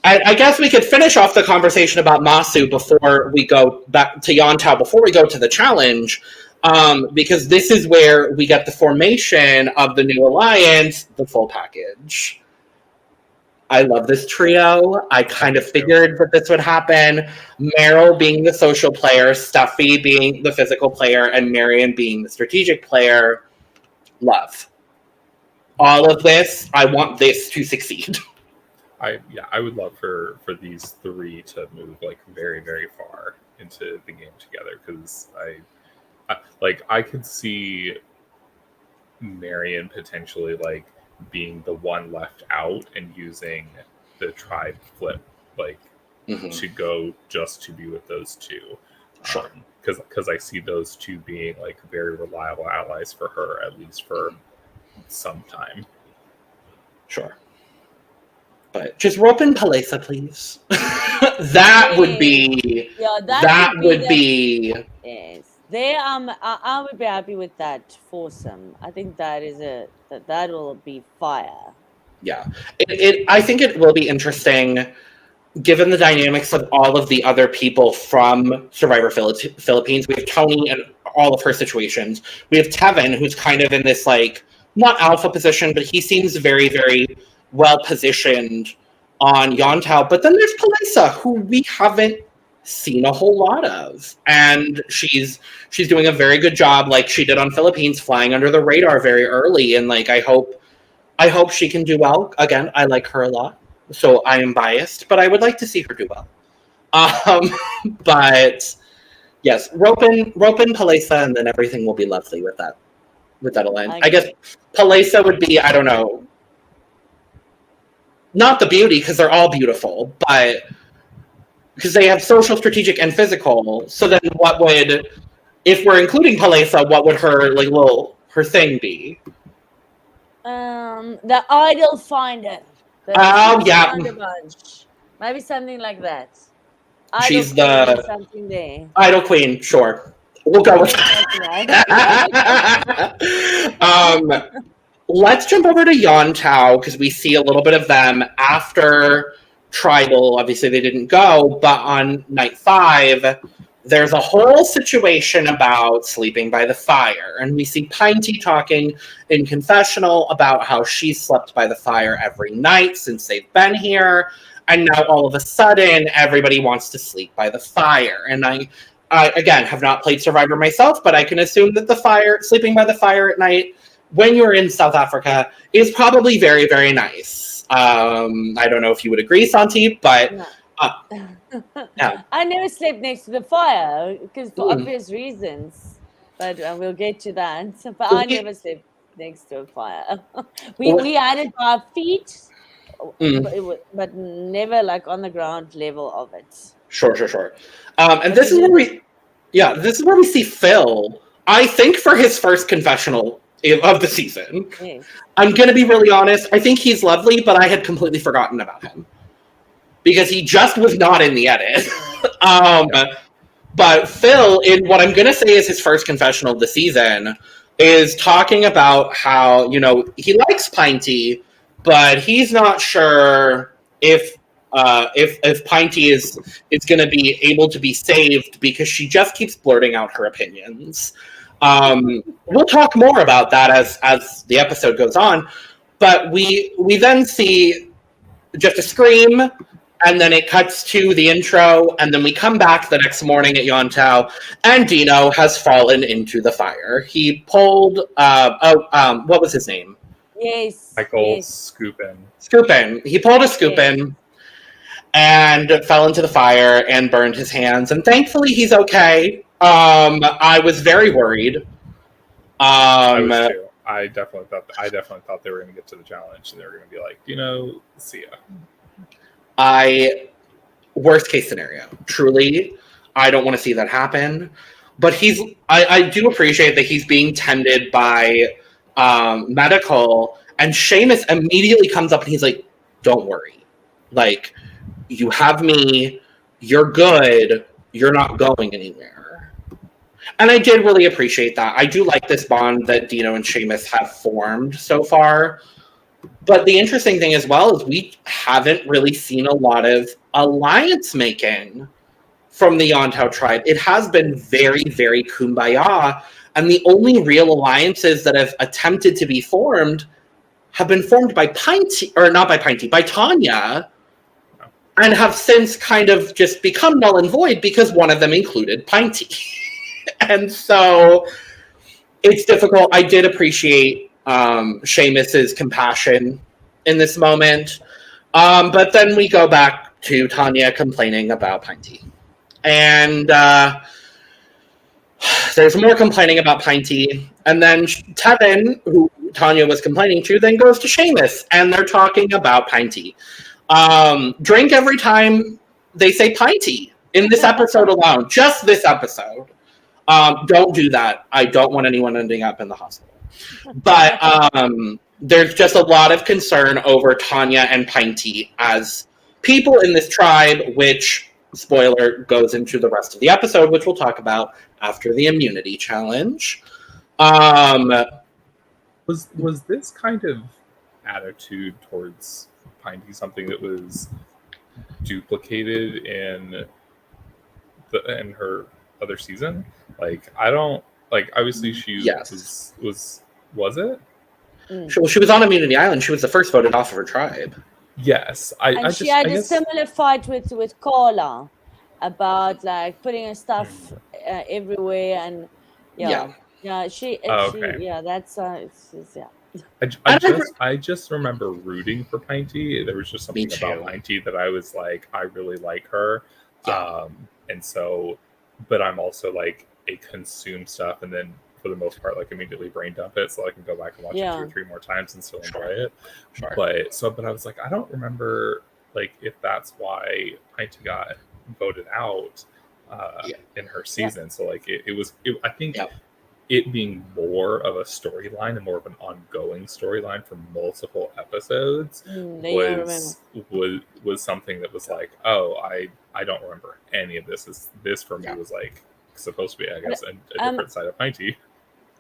I guess we could finish off the conversation about Masu before we go back to Yontao, before we go to the challenge, because this is where we get the formation of the new alliance, the full package. I love this trio. I kind of figured that this would happen. Meryl being the social player, Stuffy being the physical player, and Marion being the strategic player. Love. All of this, I want this to succeed. I would love for these three to move like very, very far into the game together, because I could see Marion potentially like being the one left out and using the tribe flip to go just to be with those two. Sure. Because I see those two being like very reliable allies for her, at least for some time. Sure. But just rope in Palesa, please. That would be. Yeah, that would be. Yes, there. I would be happy with that foursome. I think that will be fire. Yeah, I think it will be interesting, given the dynamics of all of the other people from Survivor Philippines. We have Tony and all of her situations. We have Tevin, who's kind of in this like not alpha position, but he seems very, very well positioned on Yontao. But then there's Palesa, who we haven't seen a whole lot of, and she's doing a very good job, like she did on Philippines, flying under the radar very early. And like I hope she can do well. Again, I like her a lot, so I am biased, but I would like to see her do well. But yes, rope in Palesa, and then everything will be lovely with that alliance. I guess Palesa would be, I don't know, not the beauty, because they're all beautiful, but because they have social, strategic, and physical. So then what would, if we're including Palesa, what would her her thing be? The idol finder. Bunch. Maybe something like that. She's the something there. Idol Queen, sure. We'll go with that. Let's jump over to Yontao, because we see a little bit of them after Tribal. Obviously, they didn't go, but on night 5, there's a whole situation about sleeping by the fire. And we see Pinty talking in confessional about how she slept by the fire every night since they've been here. And now all of a sudden, everybody wants to sleep by the fire. And I again, have not played Survivor myself, but I can assume that sleeping by the fire at night when you're in South Africa is probably very, very nice. I don't know if you would agree, Santi, but yeah. I never slept next to the fire because for obvious reasons, but we'll get to that. But I never slept next to a fire. We had it by our feet, but never like on the ground level of it. Sure. And this is where we see Phil, I think, for his first confessional of the season. Yes. I'm going to be really honest. I think he's lovely, but I had completely forgotten about him because he just was not in the edit. But Phil, in what I'm going to say is his first confessional of the season, is talking about how, he likes Pinty, but he's not sure if if Pinty is going to be able to be saved because she just keeps blurting out her opinions. We'll talk more about that as the episode goes on, but we then see just a scream, and then it cuts to the intro, and then we come back the next morning at Yontao, and Dino has fallen into the fire. He pulled what was his name? Yes. Michael yes. Scoopin. He pulled a Scoopin and fell into the fire and burned his hands, and thankfully he's okay. I was very worried. I was too. I definitely thought they were going to get to the challenge and they were going to be like, see ya. Worst case scenario. Truly, I don't want to see that happen. But I do appreciate that he's being tended by medical, and Seamus immediately comes up and he's like, don't worry. Like, you have me, you're good, you're not going anywhere. And I did really appreciate that. I do like this bond that Dino and Seamus have formed so far. But the interesting thing as well is we haven't really seen a lot of alliance making from the Yontao tribe. It has been very, very kumbaya. And the only real alliances that have attempted to be formed have been formed by by Tanya, and have since kind of just become null and void because one of them included Pinty. And so it's difficult. I did appreciate Seamus's compassion in this moment. But then we go back to Tanya complaining about Pinty. And there's more complaining about Pinty. And then Tevin, who Tanya was complaining to, then goes to Seamus. And they're talking about Pinty. Drink every time they say Pinty in this episode alone. Just this episode. Don't do that. I don't want anyone ending up in the hospital. But there's just a lot of concern over Tanya and Pinty as people in this tribe, which, spoiler, goes into the rest of the episode, which we'll talk about after the immunity challenge. Was this kind of attitude towards Pinty something that was duplicated in her other season? Like, I don't like. Obviously, she was it? She was on Immunity Island. She was the first voted off of her tribe. Yes, she had a similar fight with Carla about like putting her stuff everywhere, and I just remember rooting for Pinty. There was just something about Pinty that I was like, I really like her, and so, but I'm also like, I consume stuff and then for the most part like immediately brain dump it so I can go back and watch it 2 or 3 more times and still enjoy it. But I was like, I don't remember like if that's why Pinty got voted out in her season. So like I think it being more of a storyline and more of an ongoing storyline for multiple episodes was something that was like, oh, I don't remember any of this. This for me was like supposed to be, I guess, a different side of Pinty.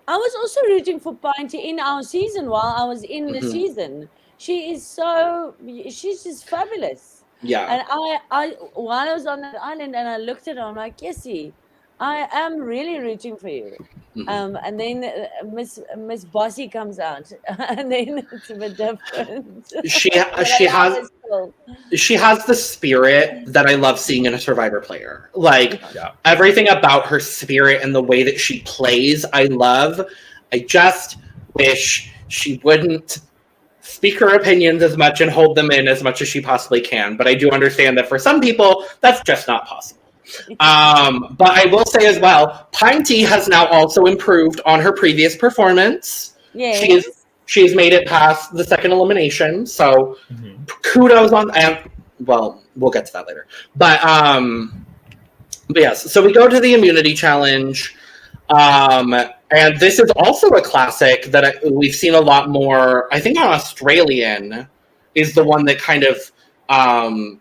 I was also rooting for Pinty in our season while I was in the season. She's just fabulous. Yeah. And I while I was on that island and I looked at her, I'm like, Yessie, I am really rooting for you. And then Miss Bossy comes out, and then it's a bit different. She has the spirit that I love seeing in a Survivor player. Like everything about her spirit and the way that she plays, I love. I just wish she wouldn't speak her opinions as much and hold them in as much as she possibly can. But I do understand that for some people, that's just not possible. But I will say as well, Pinty has now also improved on her previous performance. Yes. She has made it past the second elimination, so kudos on. And well, we'll get to that later. But yes, so we go to the immunity challenge, and this is also a classic that we've seen a lot more. I think on Australian is the one that kind of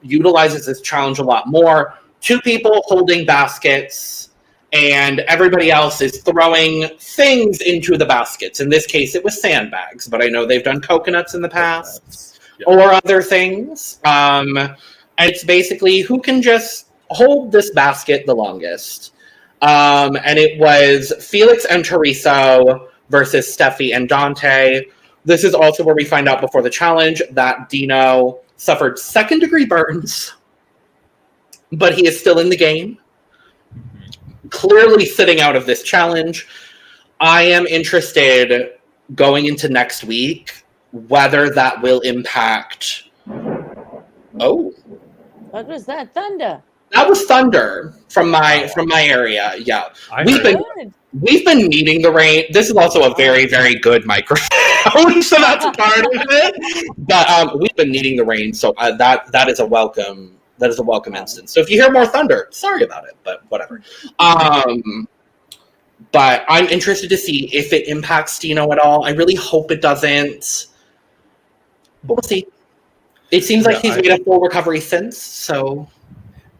utilizes this challenge a lot more. 2 people holding baskets, and everybody else is throwing things into the baskets. In this case, it was sandbags, but I know they've done coconuts in the past or other things. And it's basically who can just hold this basket the longest. And it was Felix and Teresa versus Steffi and Dante. This is also where we find out before the challenge that Dino suffered second-degree burns, but he is still in the game, clearly sitting out of this challenge. I am interested going into next week whether that will impact. Oh, What was that? Thunder. that was thunder from my area. Yeah, we've been needing the rain. This is also a very, very good microphone, so that's a part of it. But we've been needing the rain, so that is a welcome. That is a welcome instance. So if you hear more thunder, sorry about it, but whatever. But I'm interested to see if it impacts Dino at all. I really hope it doesn't. But we'll see. It seems like he's made a full recovery since, so.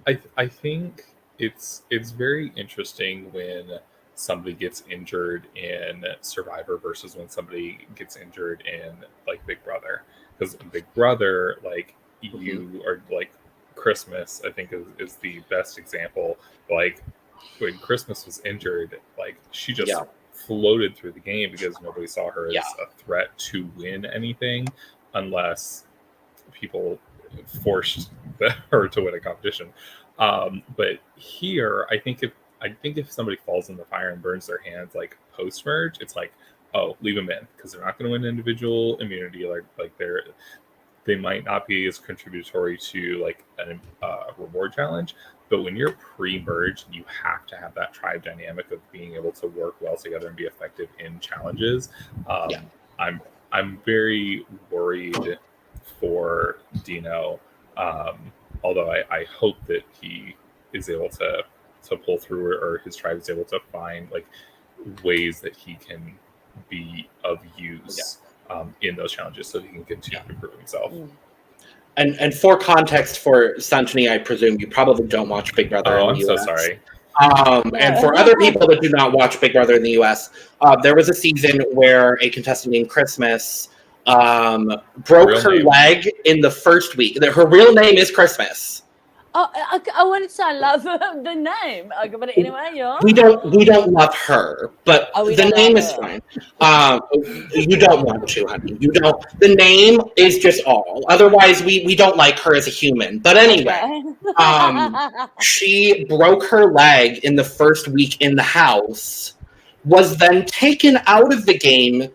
I think it's very interesting when somebody gets injured in Survivor versus when somebody gets injured in like Big Brother. Because in Big Brother, like you are like Christmas, I think is the best example. Like when Christmas was injured, like she just floated through the game because nobody saw her as a threat to win anything unless people forced her to win a competition. But here, I think if somebody falls in the fire and burns their hands like post merge, it's like, oh, leave them in because they're not going to win individual immunity. Like they might not be as contributory to like a reward challenge. But when you're pre-merged, you have to have that tribe dynamic of being able to work well together and be effective in challenges. I'm very worried for Dino. Although I hope that he is able to pull through, or his tribe is able to find like ways that he can be of use in those challenges, so that he can continue to improve himself. And for context, for Santoni, I presume you probably don't watch Big Brother in the US. I'm so sorry. And for other people that do not watch Big Brother in the US, there was a season where a contestant named Christmas broke her leg in the first week. Her real name is Christmas. Oh, I wanted to say I love the name. But anyway, we don't love her, but the name is fine. You don't want to, honey. You don't. The name is just all. Otherwise, we don't like her as a human. But anyway, she broke her leg in the first week in the house. Was then taken out of the game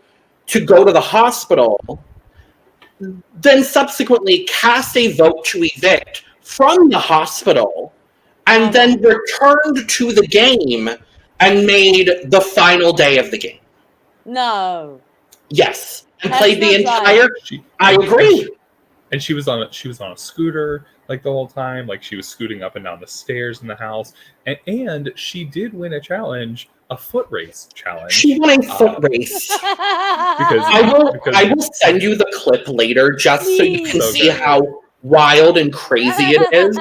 to go to the hospital, then subsequently cast a vote to evict from the hospital, and then returned to the game and made the final day of the game. No. Yes, and played the entire. I agree. And she was on a scooter like the whole time, like she was scooting up and down the stairs in the house, and she did win a challenge. A foot race challenge. She won a foot race. Because I will send you the clip later, just so you can see how wild and crazy it is.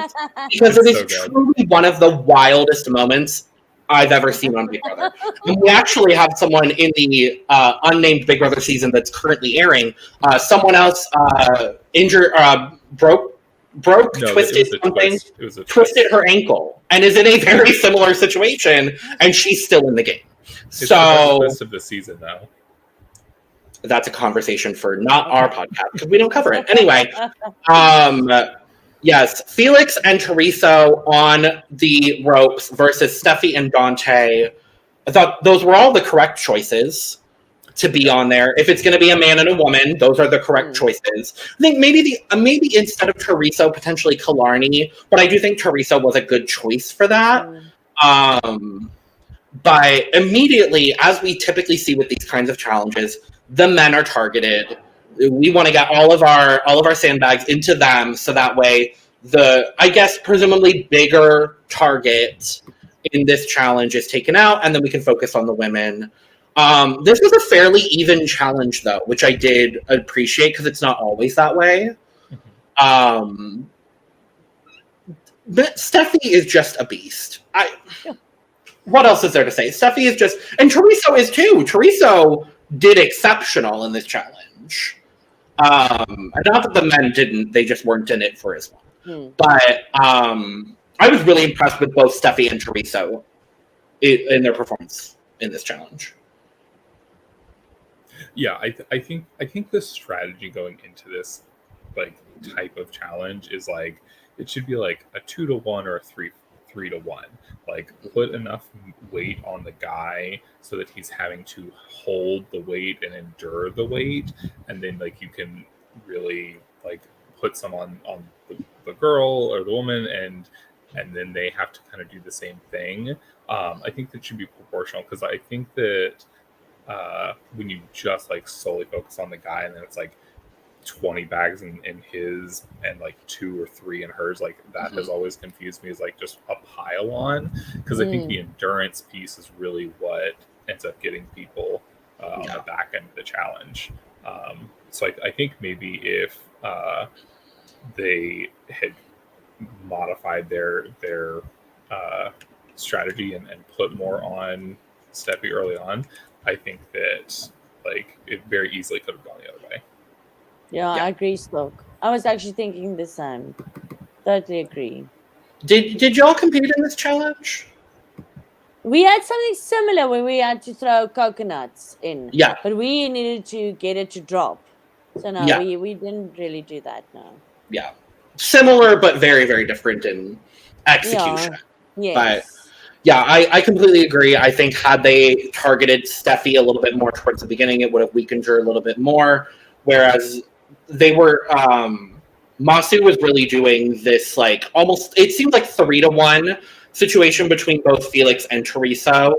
Because it is truly one of the wildest moments I've ever seen on Big Brother. And we actually have someone in the unnamed Big Brother season that's currently airing. Someone else injured, twisted something, twisted her ankle, and is in a very similar situation, and she's still in the game. It's the best of the season, though. That's a conversation for not our podcast, because we don't cover it. Anyway, yes, Felix and Teresa on the ropes versus Steffi and Dante. I thought those were all the correct choices to be on there. If it's going to be a man and a woman, those are the correct choices. I think maybe instead of Teresa, potentially Killarney, but I do think Teresa was a good choice for that. But immediately, as we typically see with these kinds of challenges, the men are targeted. We want to get all of our sandbags into them, so that way the, I guess, presumably bigger target in this challenge is taken out, and then we can focus on the women. This was a fairly even challenge, though, which I did appreciate because it's not always that way. But Steffi is just a beast. What else is there to say? Steffi is just, and Teresa is too. Teresa did exceptional in this challenge. And not that the men didn't; they just weren't in it for as long. But I was really impressed with both Steffi and Teresa in their performance in this challenge. Yeah, I think the strategy going into this like type of challenge is like it should be like a 2-1 or a 3-1. Like put enough weight on the guy so that he's having to hold the weight and endure the weight, and then like you can really like put some on the girl or the woman, and then they have to kind of do the same thing. I think that should be proportional, because I think that when you just like solely focus on the guy and then it's like 20 bags in his and like 2 or 3 in hers, like that has always confused me as like just a pile on, because I think the endurance piece is really what ends up getting people on the back end of the challenge. So I think maybe if they had modified their strategy and put more on Steffi early on, I think that like it very easily could have gone the other way. Yeah, I agree, Stoke. I was actually thinking the same. Totally agree. Did y'all compete in this challenge? We had something similar when we had to throw coconuts in. Yeah. But we needed to get it to drop. So no, we didn't really do that, no. Yeah. Similar but very, very different in execution. Yeah. Yes. But yeah, I completely agree. I think had they targeted Steffi a little bit more towards the beginning, it would have weakened her a little bit more. Whereas they were Masu was really doing this like almost, it seemed like 3-1 situation between both Felix and Teresa,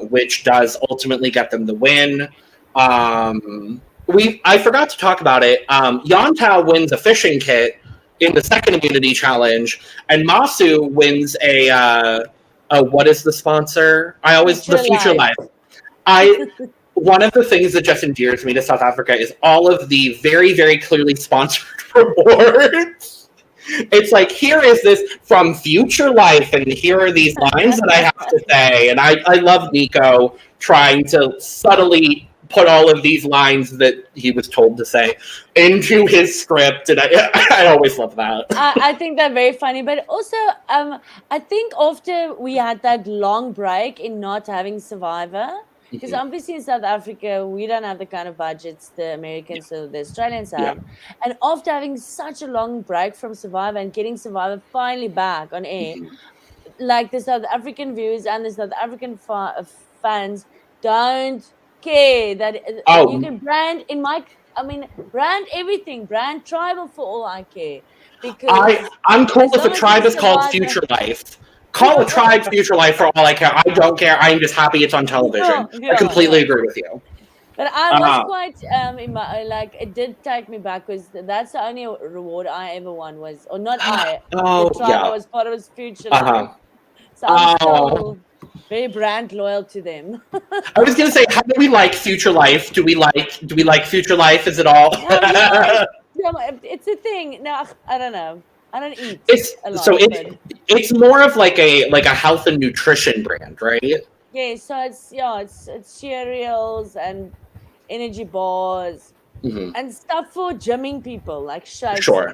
which does ultimately get them the win. I forgot to talk about it. Yantao wins a fishing kit in the second immunity challenge, and Masu wins a what is the sponsor? Future Life. One of the things that just endears me to South Africa is all of the very, very clearly sponsored rewards. It's like, here is this from Future Life, and here are these lines that I have to say. And I love Nico trying to subtly put all of these lines that he was told to say into his script, and I always love that. I think they're very funny, but also I think after we had that long break in not having Survivor, because obviously in South Africa we don't have the kind of budgets the Americans or the Australians have, and after having such a long break from Survivor and getting Survivor finally back on air, like the South African viewers and the South African fans don't care that you can brand brand everything, brand tribal for all I care, because I'm cool if a tribe is called Future Life. Call a tribe Future Life for all I care. I don't care. I'm just happy it's on television. I completely agree with you. But I was quite it did take me back, because that's the only reward I ever won was, or not I. The tribe I was part of was Future Life. So I'm still very brand loyal to them. I was gonna say, how do we like Future Life? Do we like Future Life? Is it all? It's a thing. No, I don't know. I don't eat. It's more of like a health and nutrition brand, right? Yeah. So it's cereals and energy bars and stuff for gymming people, like shakes. Sure.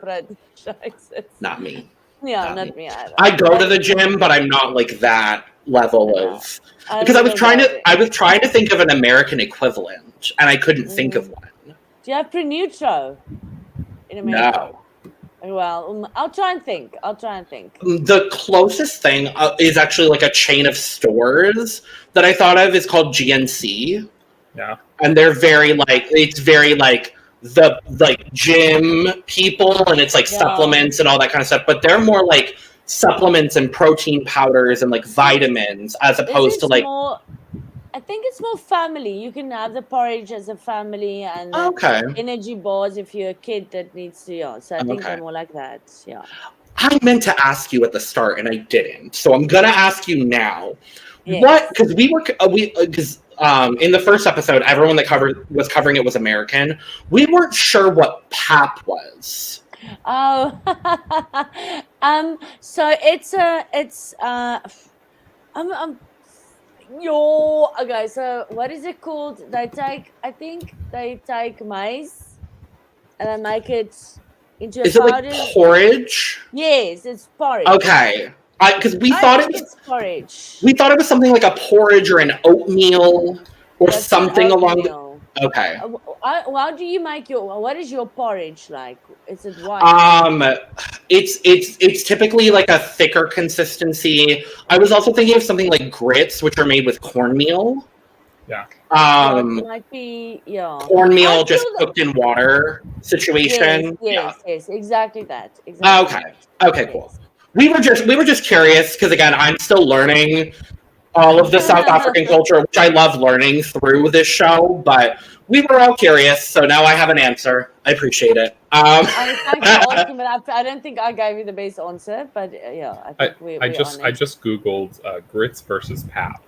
Shakes. Not me. Yeah, not me either. I go to the gym, but I'm not like that level of, because I was trying to think of an American equivalent, and I couldn't think of one. Do you have Prenutro in America? No. Well, I'll try and think. The closest thing is actually like a chain of stores that I thought of is called GNC. Yeah. And they're very the gym people, and it's like supplements and all that kind of stuff, but they're more like supplements and protein powders and like vitamins, as opposed to like I think it's more family. You can have the porridge as a family, and energy bars if you're a kid that needs to. So I think they're more like that. Yeah. I meant to ask you at the start and I didn't, so I'm gonna ask you now. Yes. What? Because in the first episode, everyone that was covering it was American. We weren't sure what PAP was. Oh, so okay, so what is it called? I think they take maize and they make it into a Is it like powder. porridge? Yes, it's porridge. Okay. Because we I thought think it was it's porridge. we thought it was something like a porridge or an oatmeal or That's not something along the oatmeal. Okay. How do you make what is your porridge like? Is it white? It's typically like a thicker consistency. I was also thinking of something like grits, which are made with cornmeal. Yeah. It might be, yeah. Cornmeal just cooked in water situation. Yes, exactly that. Exactly. Okay, cool. We were just curious because again, I'm still learning all of the South African culture, which I love learning through this show, but we were all curious, so now I have an answer. I appreciate it. Thanks for asking, but I don't think I gave you the best answer, but yeah, I think I just Googled grits versus pap.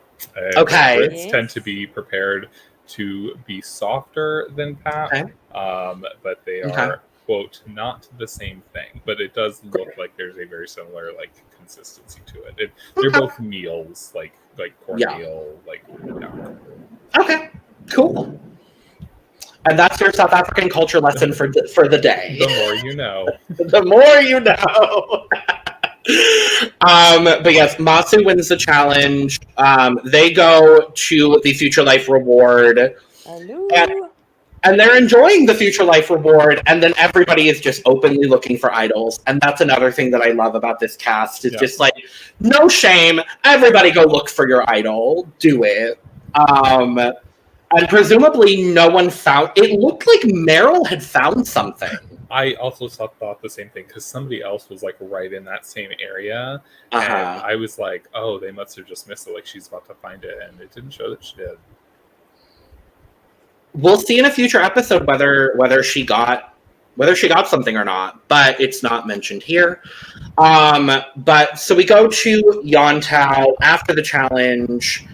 Okay. Grits tend to be prepared to be softer than pap, but they are, quote, not the same thing. But it does look like there's a very similar consistency to it. They're both meals, like cornmeal, Okay, cool. And that's your South African culture lesson for the day. The more you know. The more you know. But yes, Masu wins the challenge. They go to the Future Life reward. And they're enjoying the Future Life reward, and then everybody is just openly looking for idols. And that's another thing that I love about this cast. It's just like, no shame. Everybody go look for your idol. Do it. And presumably no one found... It looked like Meryl had found something. I also thought the same thing, because somebody else was right in that same area. And I was like, oh, they must have just missed it. She's about to find it. And it didn't show that she did. We'll see in a future episode whether she got something or not, but it's not mentioned here. But so we go to Yontao after the challenge,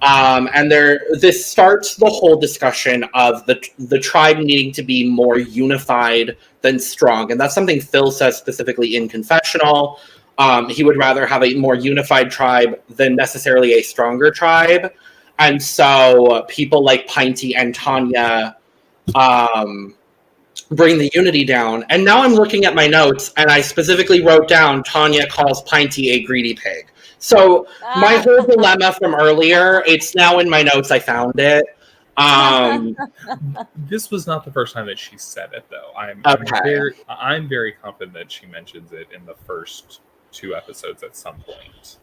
and this starts the whole discussion of the tribe needing to be more unified than strong, and that's something Phil says specifically in confessional. He would rather have a more unified tribe than necessarily a stronger tribe. And so people like Pinty and Tanya bring the unity down. And now I'm looking at my notes, and I specifically wrote down Tanya calls Pinty a greedy pig. So my whole dilemma from earlier, it's now in my notes. I found it. This was not the first time that she said it, though. I'm very confident that she mentions it in the first 2 episodes at some point.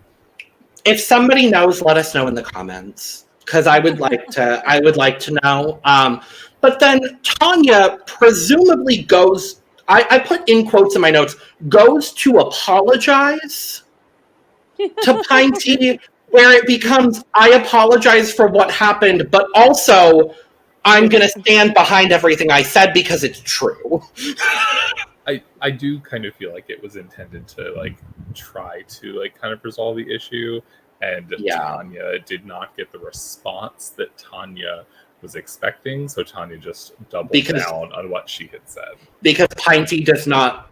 If somebody knows, let us know in the comments, because I would like to know. But then Tanya presumably goes, I put in quotes in my notes, goes to apologize to Pinty, where it becomes, I apologize for what happened, but also I'm going to stand behind everything I said because it's true. I do kind of feel like it was intended to try to kind of resolve the issue, and Tanya did not get the response that Tanya was expecting, so Tanya just doubled down on what she had said. Because Pinty does not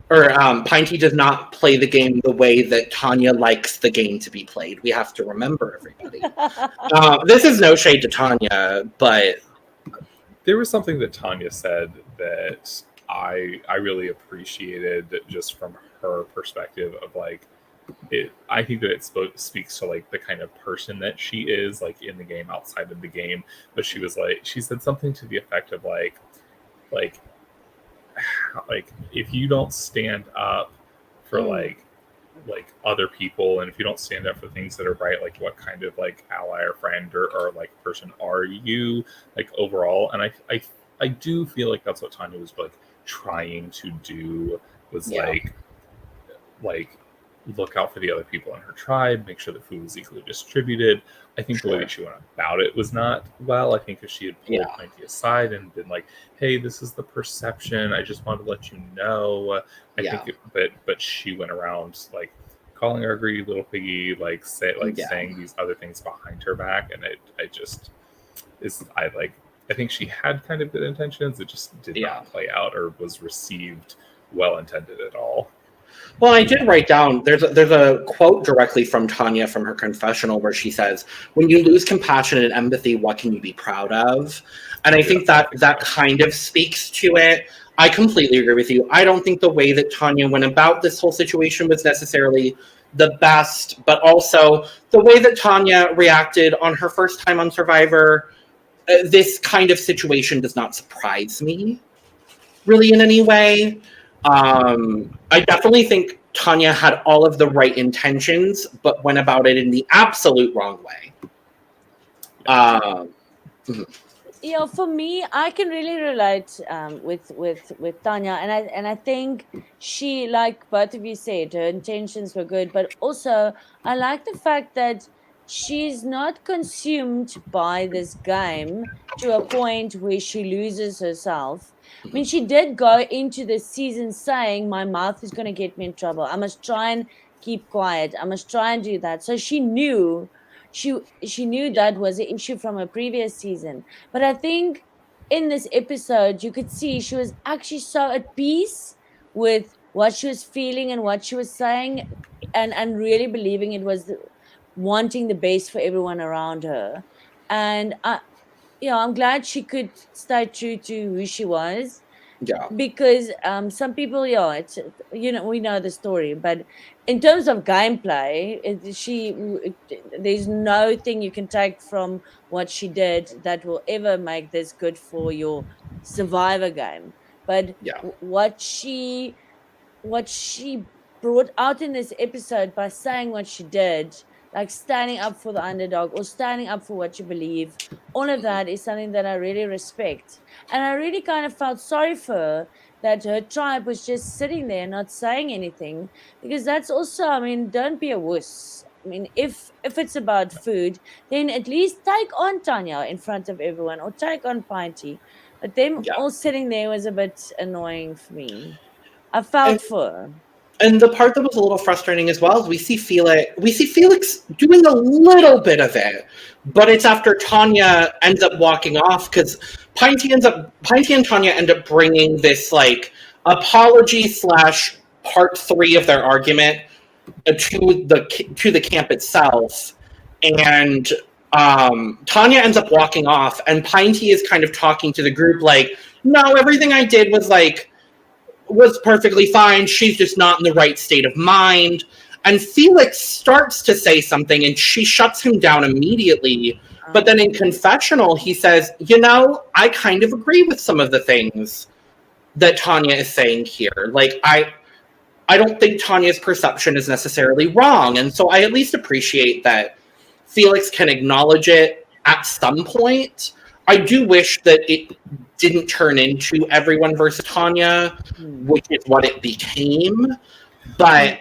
play the game the way that Tanya likes the game to be played. We have to remember, everybody. This is no shade to Tanya, but there was something that Tanya said that I really appreciated, just from her perspective of I think that it speaks to the kind of person that she is in the game, outside of the game. But she said something to the effect of if you don't stand up for other people, and if you don't stand up for things that are right, what kind of ally or friend or person are you overall? And I do feel like that's what Tanya was trying to do, was look out for the other people in her tribe, make sure that food was equally distributed. I think the way that she went about it was not well. I think if she had pulled Pinty aside and been hey, this is the perception, I just wanted to let you know. But she went around calling her a greedy little piggy, saying these other things behind her back, and I think she had kind of good intentions. It just did not play out or was received well intended at all. Well, I did write down, there's a quote directly from Tanya from her confessional where she says, when you lose compassion and empathy, what can you be proud of? And I think that kind of speaks to it. I completely agree with you. I don't think the way that Tanya went about this whole situation was necessarily the best, but also the way that Tanya reacted on her first time on Survivor, this kind of situation does not surprise me really in any way. I definitely think Tanya had all of the right intentions, but went about it in the absolute wrong way. For me, I can really relate with Tanya, and I think she, like both of you said, her intentions were good, but also I like the fact that she's not consumed by this game to a point where she loses herself. I mean, she did go into the season saying, "My mouth is going to get me in trouble. I must try and keep quiet. I must try and do that." So she knew. She knew that was an issue from a previous season, but I think in this episode, you could see she was actually so at peace with what she was feeling and what she was saying, and really believing it was wanting the best for everyone around her. And I'm glad she could stay true to who she was, Yeah. because some people, it's, we know the story, but in terms of gameplay, there's no thing you can take from what she did that will ever make this good for your Survivor game. But Yeah. what she brought out in this episode by saying what she did, like standing up for the underdog or standing up for what you believe, all of that is something that I really respect. And I really kind of felt sorry for her that her tribe was just sitting there not saying anything, because that's also, I mean, don't be a wuss. I mean, if it's about food, then at least take on Tanya in front of everyone, or take on Pinty. But them Yeah. all sitting there was a bit annoying for me. I felt for her. And the part that was a little frustrating as well is we see Felix doing a little bit of it, but it's after Tanya ends up walking off, because Pinty and Tanya end up bringing this like apology slash part 3 of their argument to the camp itself, and Tanya ends up walking off, and Pinty is kind of talking to the group like, "No, everything I did was perfectly fine. She's just not in the right state of mind." And Felix starts to say something, and she shuts him down immediately. But then in confessional, he says, I kind of agree with some of the things that Tanya is saying here. Like, I don't think Tanya's perception is necessarily wrong. And so I at least appreciate that Felix can acknowledge it at some point. I do wish that it didn't turn into everyone versus Tanya, which is what it became. But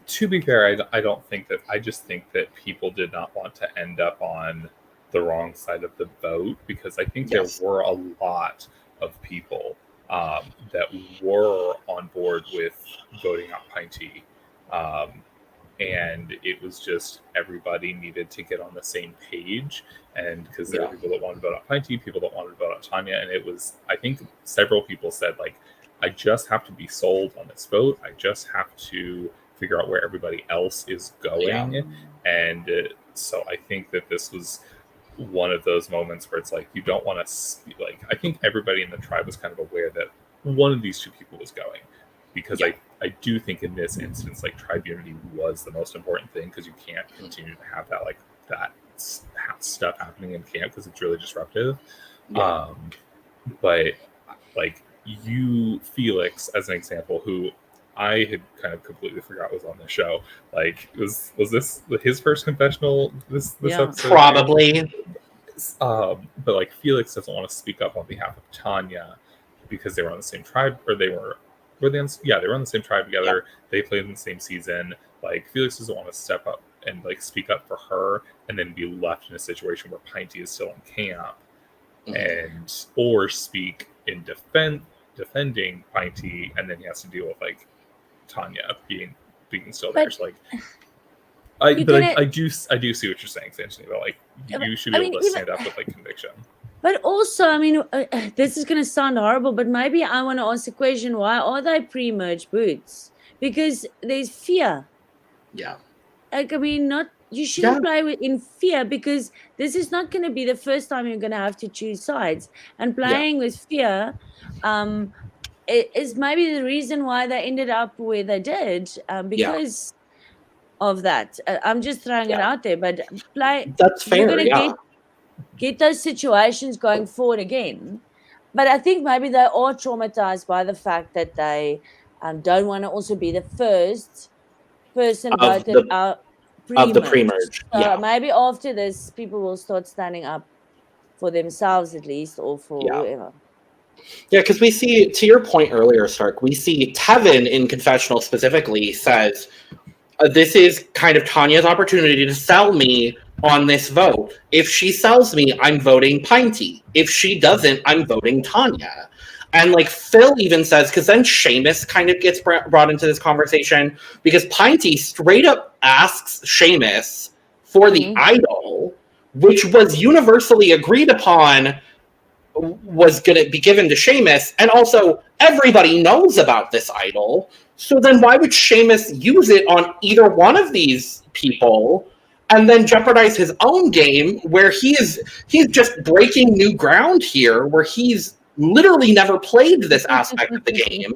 to be fair, I don't think that. I just think that people did not want to end up on the wrong side of the vote, because I think there were a lot of people that were on board with voting out Pinty. And it was just everybody needed to get on the same page, and because there were people that wanted to vote out Pinty, people that wanted to vote out Tanya, and it was, I think several people said, like, I just have to be sold on this vote. I just have to figure out where everybody else is going. And so I think that this was one of those moments where it's like, you don't want to, like, I think everybody in the tribe was kind of aware that one of these two people was going, because I do think in this instance, like, tribe unity was the most important thing, because you can't continue to have that, like, that stuff happening in camp, because it's really disruptive. But like, Felix, as an example, who I had kind of completely forgot was on the show. Like, was this his first confessional this episode? Probably. But like, Felix doesn't want to speak up on behalf of Tanya because they were on the same tribe, or they were they on the same tribe together. They played in the same season. Like, Felix doesn't want to step up and like speak up for her, and then be left in a situation where Pinty is still in camp, and or speak in defending Pinty, and then he has to deal with like Tanya being still there. So like, I do see what you're saying, Santoni, about like, you should be able to stand up with like conviction. But also, I mean, this is going to sound horrible, but maybe I want to ask the question: why are they pre-merge boots? Because there's fear. Yeah. Like, I mean, you shouldn't play in fear, because this is not going to be the first time you're going to have to choose sides. And playing with fear, is maybe the reason why they ended up where they did, because of that. I'm just throwing it out there, but That's fair. you're gonna get those situations going forward again. But I think maybe they are traumatized by the fact that they don't want to also be the first person voted out of the pre-merge. pre-merge. So maybe after this, people will start standing up for themselves at least, or for whoever. Yeah, because we see, to your point earlier, Stark, we see Tevin in confessional specifically says, this is kind of Tanya's opportunity to sell me on this vote. If she sells me, I'm voting Pinty. If she doesn't, I'm voting Tanya. And like Phil even says, because then Seamus kind of gets brought into this conversation, because Pinty straight up asks Seamus for the idol, which was universally agreed upon was going to be given to Seamus, and also everybody knows about this idol. So then why would Seamus use it on either one of these people and then jeopardize his own game where he's just breaking new ground here, where he's literally never played this aspect of the game.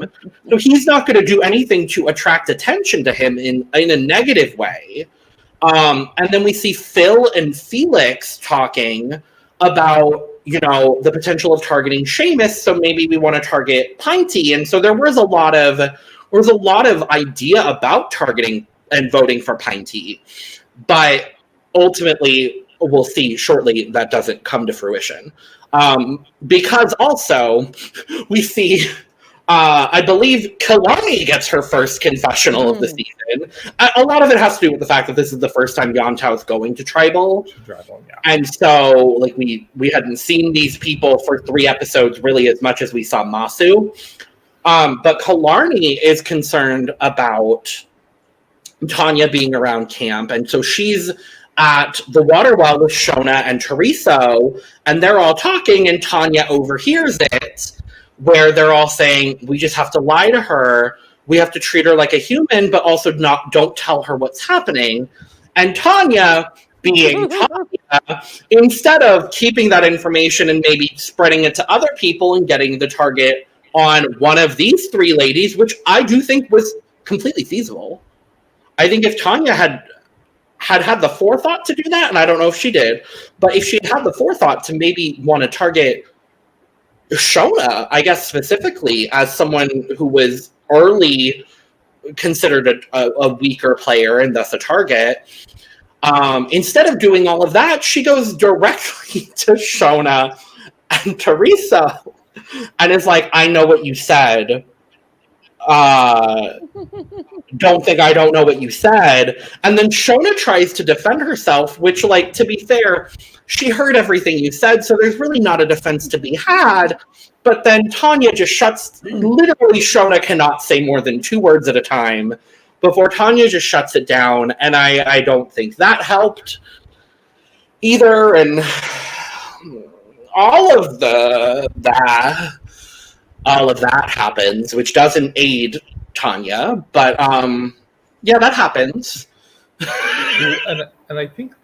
So he's not going to do anything to attract attention to him in a negative way. And then we see Phil and Felix talking about, you know, the potential of targeting Seamus, so maybe we want to target Pinty. And so there was a lot of idea about targeting and voting for Pinty, but ultimately we'll see shortly that doesn't come to fruition. Because also we see I believe Kalani gets her first confessional of the season. A lot of it has to do with the fact that this is the first time Yontao is going to Tribal. And so like we hadn't seen these people for 3 episodes really as much as we saw Masu. But Kalani is concerned about Tanya being around camp. And so she's at the water well with Shona and Teresa, and they're all talking, and Tanya overhears it, where they're all saying, we just have to lie to her. We have to treat her like a human, but also don't tell her what's happening. And Tanya, being Tanya, instead of keeping that information and maybe spreading it to other people and getting the target on one of these 3 ladies, which I do think was completely feasible. I think if Tanya had the forethought to do that, and I don't know if she did, but if she had the forethought to maybe want to target Shona, I guess specifically, as someone who was early considered a weaker player and thus a target, instead of doing all of that, she goes directly to Shona and Teresa and is like, I know what you said. Don't think I don't know what you said. And then Shona tries to defend herself, which, like, to be fair, she heard everything you said, so there's really not a defense to be had. But then Tanya just literally Shona cannot say more than 2 words at a time before Tanya just shuts it down. And I don't think that helped either. And all of that happens, which doesn't aid Tanya, but yeah, that happens. and I think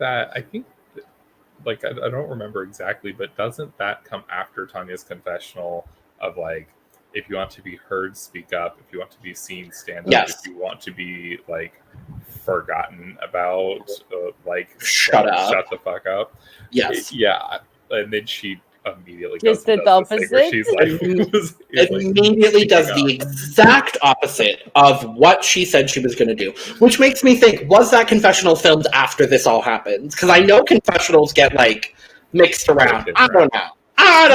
like I don't remember exactly, but doesn't that come after Tanya's confessional of like, if you want to be heard, speak up. If you want to be seen, stand up. Yes. If you want to be like forgotten about, like shut the fuck up. Yes. Yeah, and then she immediately Just goes the opposite. where she's like, immediately does the exact opposite of what she said she was going to do, which makes me think, was that confessional filmed after this all happens? Because I know confessionals get like mixed around. I don't know. I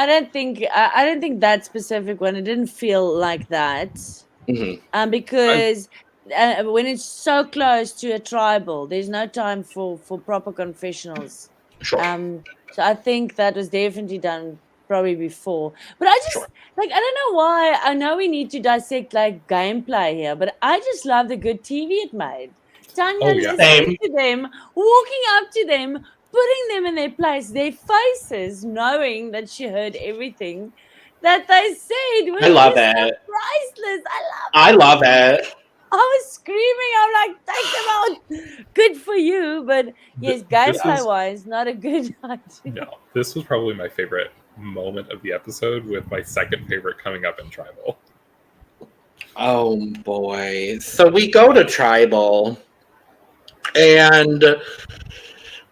don't think that specific one. It didn't feel like that. Because when it's so close to a tribal, there's no time for proper confessionals. Sure. So I think that was definitely done probably before. But I just like, I don't know why. I know we need to dissect like gameplay here, but I just love the good TV it made. Tanya listening to them, walking up to them, putting them in their place, their faces, knowing that she heard everything that they said. I love it. Priceless. I love it. I was screaming. I'm like, take them out. Good for you. But yes, gameplay wise, not a good idea. No, this was probably my favorite moment of the episode, with my second favorite coming up in Tribal. Oh boy. So we go to Tribal, and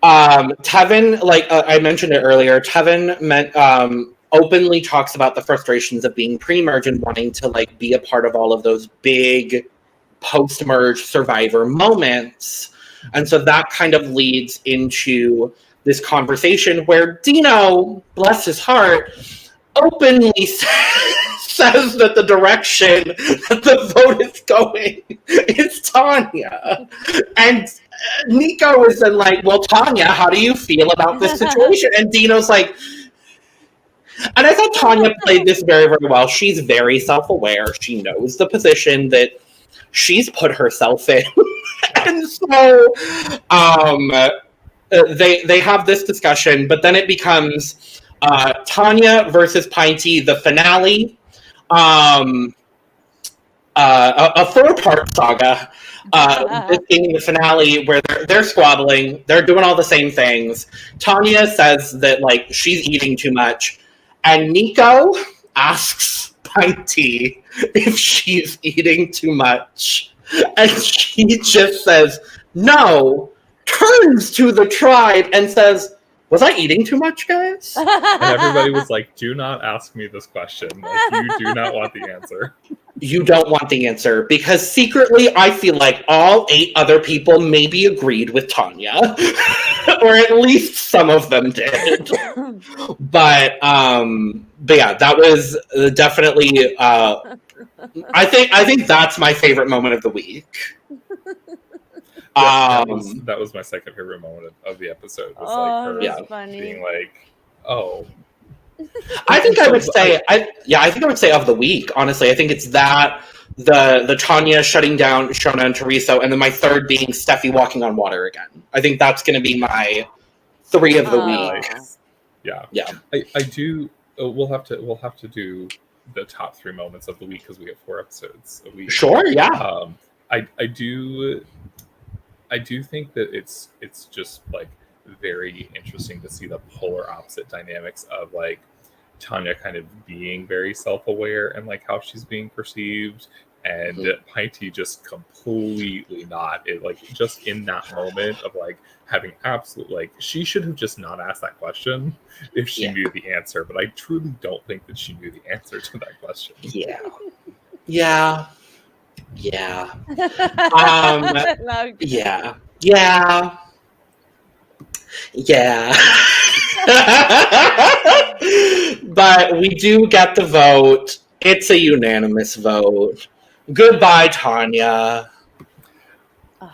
Tevin, like I mentioned it earlier, Tevin openly talks about the frustrations of being pre-merge and wanting to like be a part of all of those big post-merge survivor moments. And so that kind of leads into this conversation where Dino, bless his heart, openly says that the direction that the vote is going is Tanya. And Nico was then like, well, Tanya, how do you feel about this situation? And Dino's like, and I thought Tanya played this very, very well. She's very self-aware. She knows the position that she's put herself in. And so they have this discussion, but then it becomes Tanya versus Pinty, the finale. A four-part saga. This being the finale where they're squabbling, they're doing all the same things. Tanya says that like she's eating too much, and Nico asks Pinty if she's eating too much, and she just says no, turns to the tribe and says, was I eating too much, guys? And everybody was like, do not ask me this question. Like, you do not want the answer. You don't want the answer, because secretly I feel like all 8 other people maybe agreed with Tanya. Or at least some of them did. But yeah, that was definitely I think that's my favorite moment of the week. Yeah, that was my second favorite moment of the episode. Was like her funny. being like, "Oh." I think I would say of the week. Honestly, I think it's that the Tanya shutting down Shona and Teresa, and then my third being Steffi walking on water again. I think that's going to be my 3 of the week. Yeah. I do. We'll have to do the top 3 moments of the week because we have 4 episodes a week. Sure. Yeah. I do think that it's just like very interesting to see the polar opposite dynamics of like Tanya kind of being very self-aware and like how she's being perceived, and Pinty just completely not. It like just in that moment of like having absolute like she should have just not asked that question if she knew the answer, but I truly don't think that she knew the answer to that question. Yeah. Yeah. But we do get the vote. It's a unanimous vote. Goodbye, Tanya.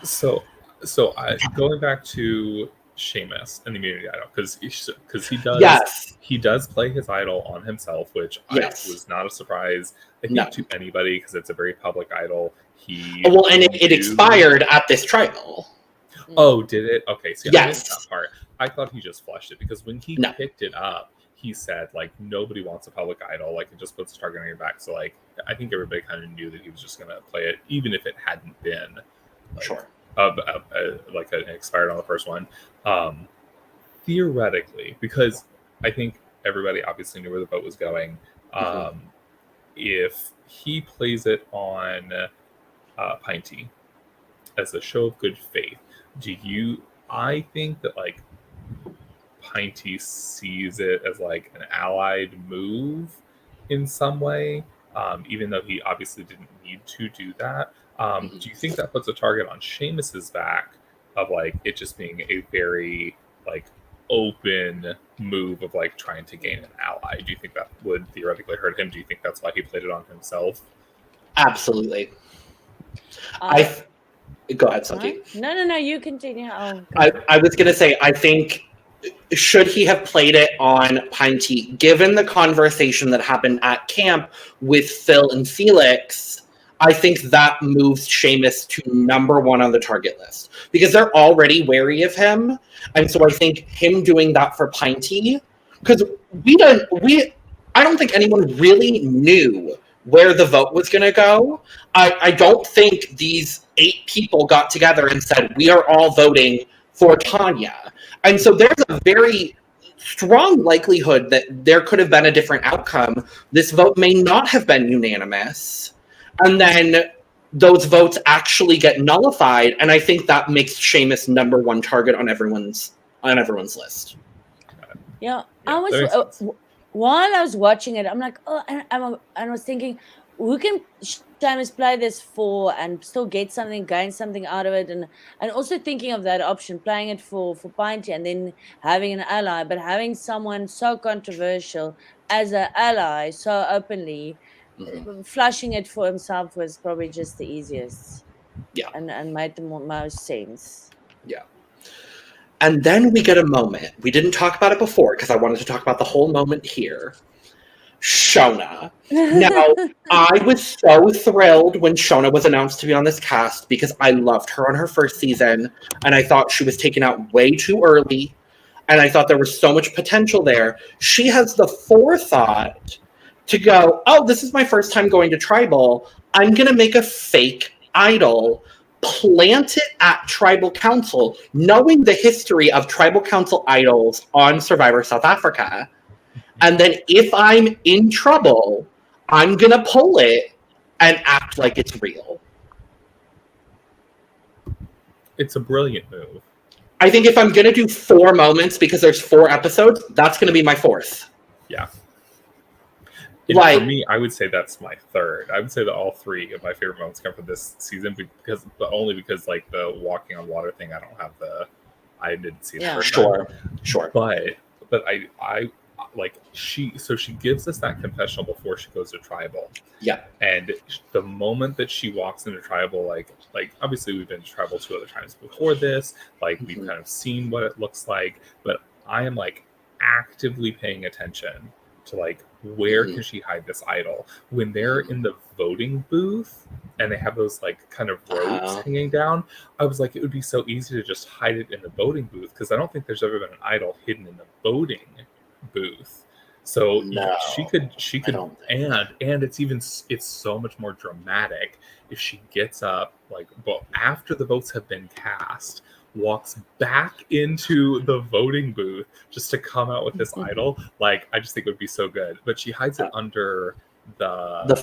So going back to Seamus and the Immunity Idol, because he does play his idol on himself, which was not a surprise, I think, to anybody, because it's a very public idol. And it expired at this tribal. Oh, did it? Okay, so I missed that part. I thought he just flushed it, because when he picked it up, he said, like, nobody wants a public idol. Like, it just puts a target on your back. So, like, I think everybody kind of knew that he was just going to play it, even if it hadn't been like an expired on the first one. Theoretically, because I think everybody obviously knew where the vote was going. If he plays it on Pinty as a show of good faith, I think that, like, Pinty sees it as like an allied move in some way, even though he obviously didn't need to do that. Do you think that puts a target on Seamus's back of like it just being a very like open move of like trying to gain an ally? Do you think that would theoretically hurt him? Do you think that's why he played it on himself? Absolutely. Go ahead, Santi. No, you continue. I was going to say, I think, should he have played it on Pinty, given the conversation that happened at camp with Phil and Felix, I think that moves Seamus to number 1 on the target list, because they're already wary of him. And so I think him doing that for Pinty, because I don't think anyone really knew where the vote was going to go. I don't think these 8 people got together and said, we are all voting for Tanya. And so there's a very strong likelihood that there could have been a different outcome. This vote may not have been unanimous. And then those votes actually get nullified. And I think that makes Seamus number one target on everyone's list. Yeah, I was while I was watching it, I'm like, oh, and I was thinking, who can Seamus play this for and still get something, gain something out of it, and also thinking of that option, playing it for Pinty and then having an ally, but having someone so controversial as an ally so openly, flushing it for himself was probably just the easiest. Yeah, and made the most sense. Yeah. And then we get a moment. We didn't talk about it before because I wanted to talk about the whole moment here. Shona. Now, I was so thrilled when Shona was announced to be on this cast because I loved her on her first season and I thought she was taken out way too early and I thought there was so much potential there. She has the forethought to go, oh, this is my first time going to Tribal. I'm going to make a fake idol, plant it at Tribal Council, knowing the history of Tribal Council idols on Survivor South Africa. And then if I'm in trouble, I'm going to pull it and act like it's real. It's a brilliant move. I think if I'm going to do 4 moments because there's 4 episodes, that's going to be my 4th. Yeah. Like, for me, I would say that's my 3rd. I would say that all 3 of my favorite moments come from this season only because like the walking on water thing, I didn't see it. Yeah, sure. But I like she gives us that confessional before she goes to Tribal. Yeah. And the moment that she walks into Tribal, like obviously we've been to Tribal 2 other times before this, like we've kind of seen what it looks like, but I am like actively paying attention to like where can she hide this idol when they're in the voting booth and they have those like kind of ropes hanging down. I was like, it would be so easy to just hide it in the voting booth because I don't think there's ever been an idol hidden in the voting booth. So no, she could and it's so much more dramatic if she gets up like after the votes have been cast, walks back into the voting booth just to come out with this idol. Like I just think it would be so good, but she hides it under the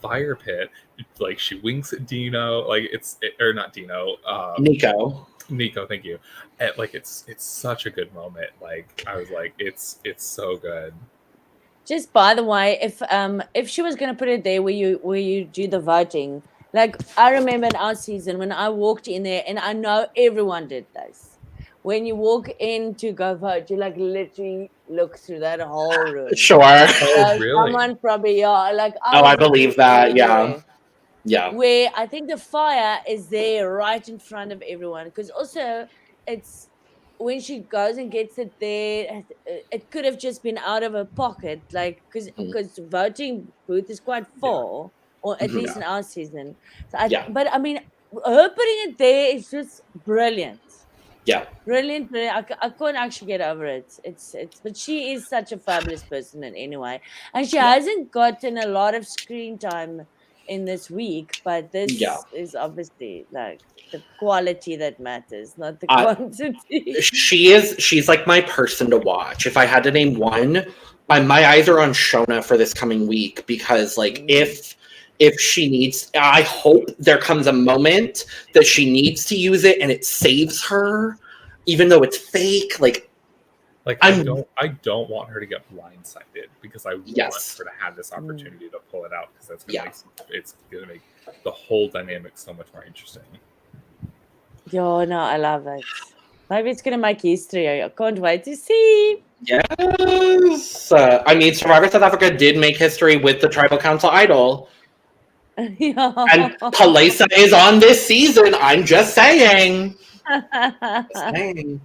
fire pit. Like she winks at Dino, like or not Dino, Nico, thank you. And, like it's such a good moment. Like I was like, it's so good. Just by the way, if she was gonna put it there where you do the voting, like I remember in our season when I walked in there, and I know everyone did this. When you walk in to go vote, you like literally look through that whole room. Sure. Oh, really? Someone probably like. I believe that. Yeah. Yeah. Where I think the fire is there right in front of everyone, because also it's when she goes and gets it there, it could have just been out of her pocket, like because voting booth is quite full, or at least in our season. So but I mean, her putting it there is just brilliant. Yeah, brilliant. I couldn't actually get over it. It's but she is such a fabulous person in any way, and she hasn't gotten a lot of screen time in this week, but this is obviously like the quality that matters, not the quantity. She's like my person to watch. If I had to name one, my eyes are on Shona for this coming week, because like if she needs, I hope there comes a moment that she needs to use it and it saves her, even though it's fake. I don't want her to get blindsided, because I want her to have this opportunity to pull it out, because that's gonna make the whole dynamic so much more interesting. Yo, no, I love it. Maybe it's gonna make history. I can't wait to see. Yes, I mean, Survivor South Africa did make history with the Tribal Council idol. And Palesa is on this season. I'm just saying.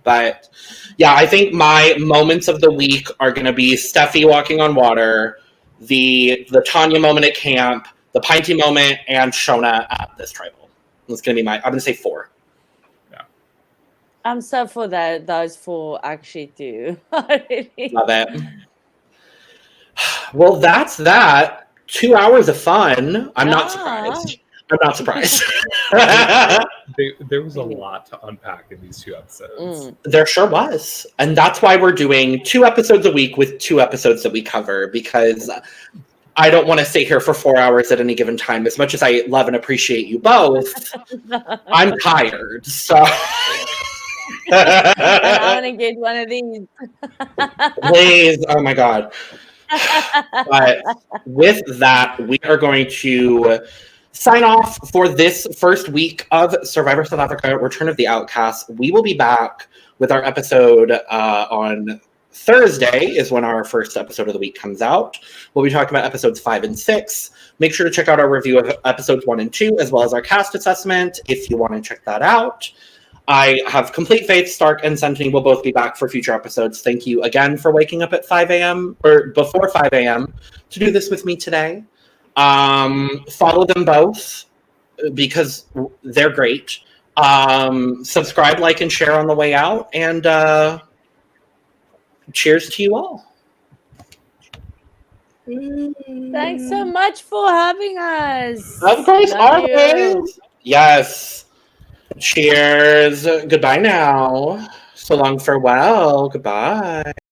But yeah, I think my moments of the week are going to be Steffi walking on water, the Tanya moment at camp, the Pinty moment, and Shona at this Tribal. It's going to be I'm going to say 4. Yeah, I'm so for that. Those 4 actually too. Really love it. Well, that's that. 2 hours of fun. I'm not surprised. there was a lot to unpack in these 2 episodes. There sure was. And that's why we're doing 2 episodes a week with 2 episodes that we cover, because I don't want to stay here for 4 hours at any given time. As much as I love and appreciate you both, I'm tired. So I want to get one of these. please, oh my God. But with that, we are going to sign off for this first week of Survivor South Africa, Return of the Outcasts. We will be back with our episode on Thursday is when our first episode of the week comes out. We'll be talking about episodes 5 and 6. Make sure to check out our review of episodes 1 and 2, as well as our cast assessment if you want to check that out. I have complete faith Stark and Santoni will both be back for future episodes. Thank you again for waking up at 5 a.m. or before 5 a.m. to do this with me today. Follow them both because they're great. Subscribe, like, and share on the way out. And cheers to you all. Thanks so much for having us. Of course, Love you. always. Yes. Cheers. Goodbye now. So long, farewell. Goodbye.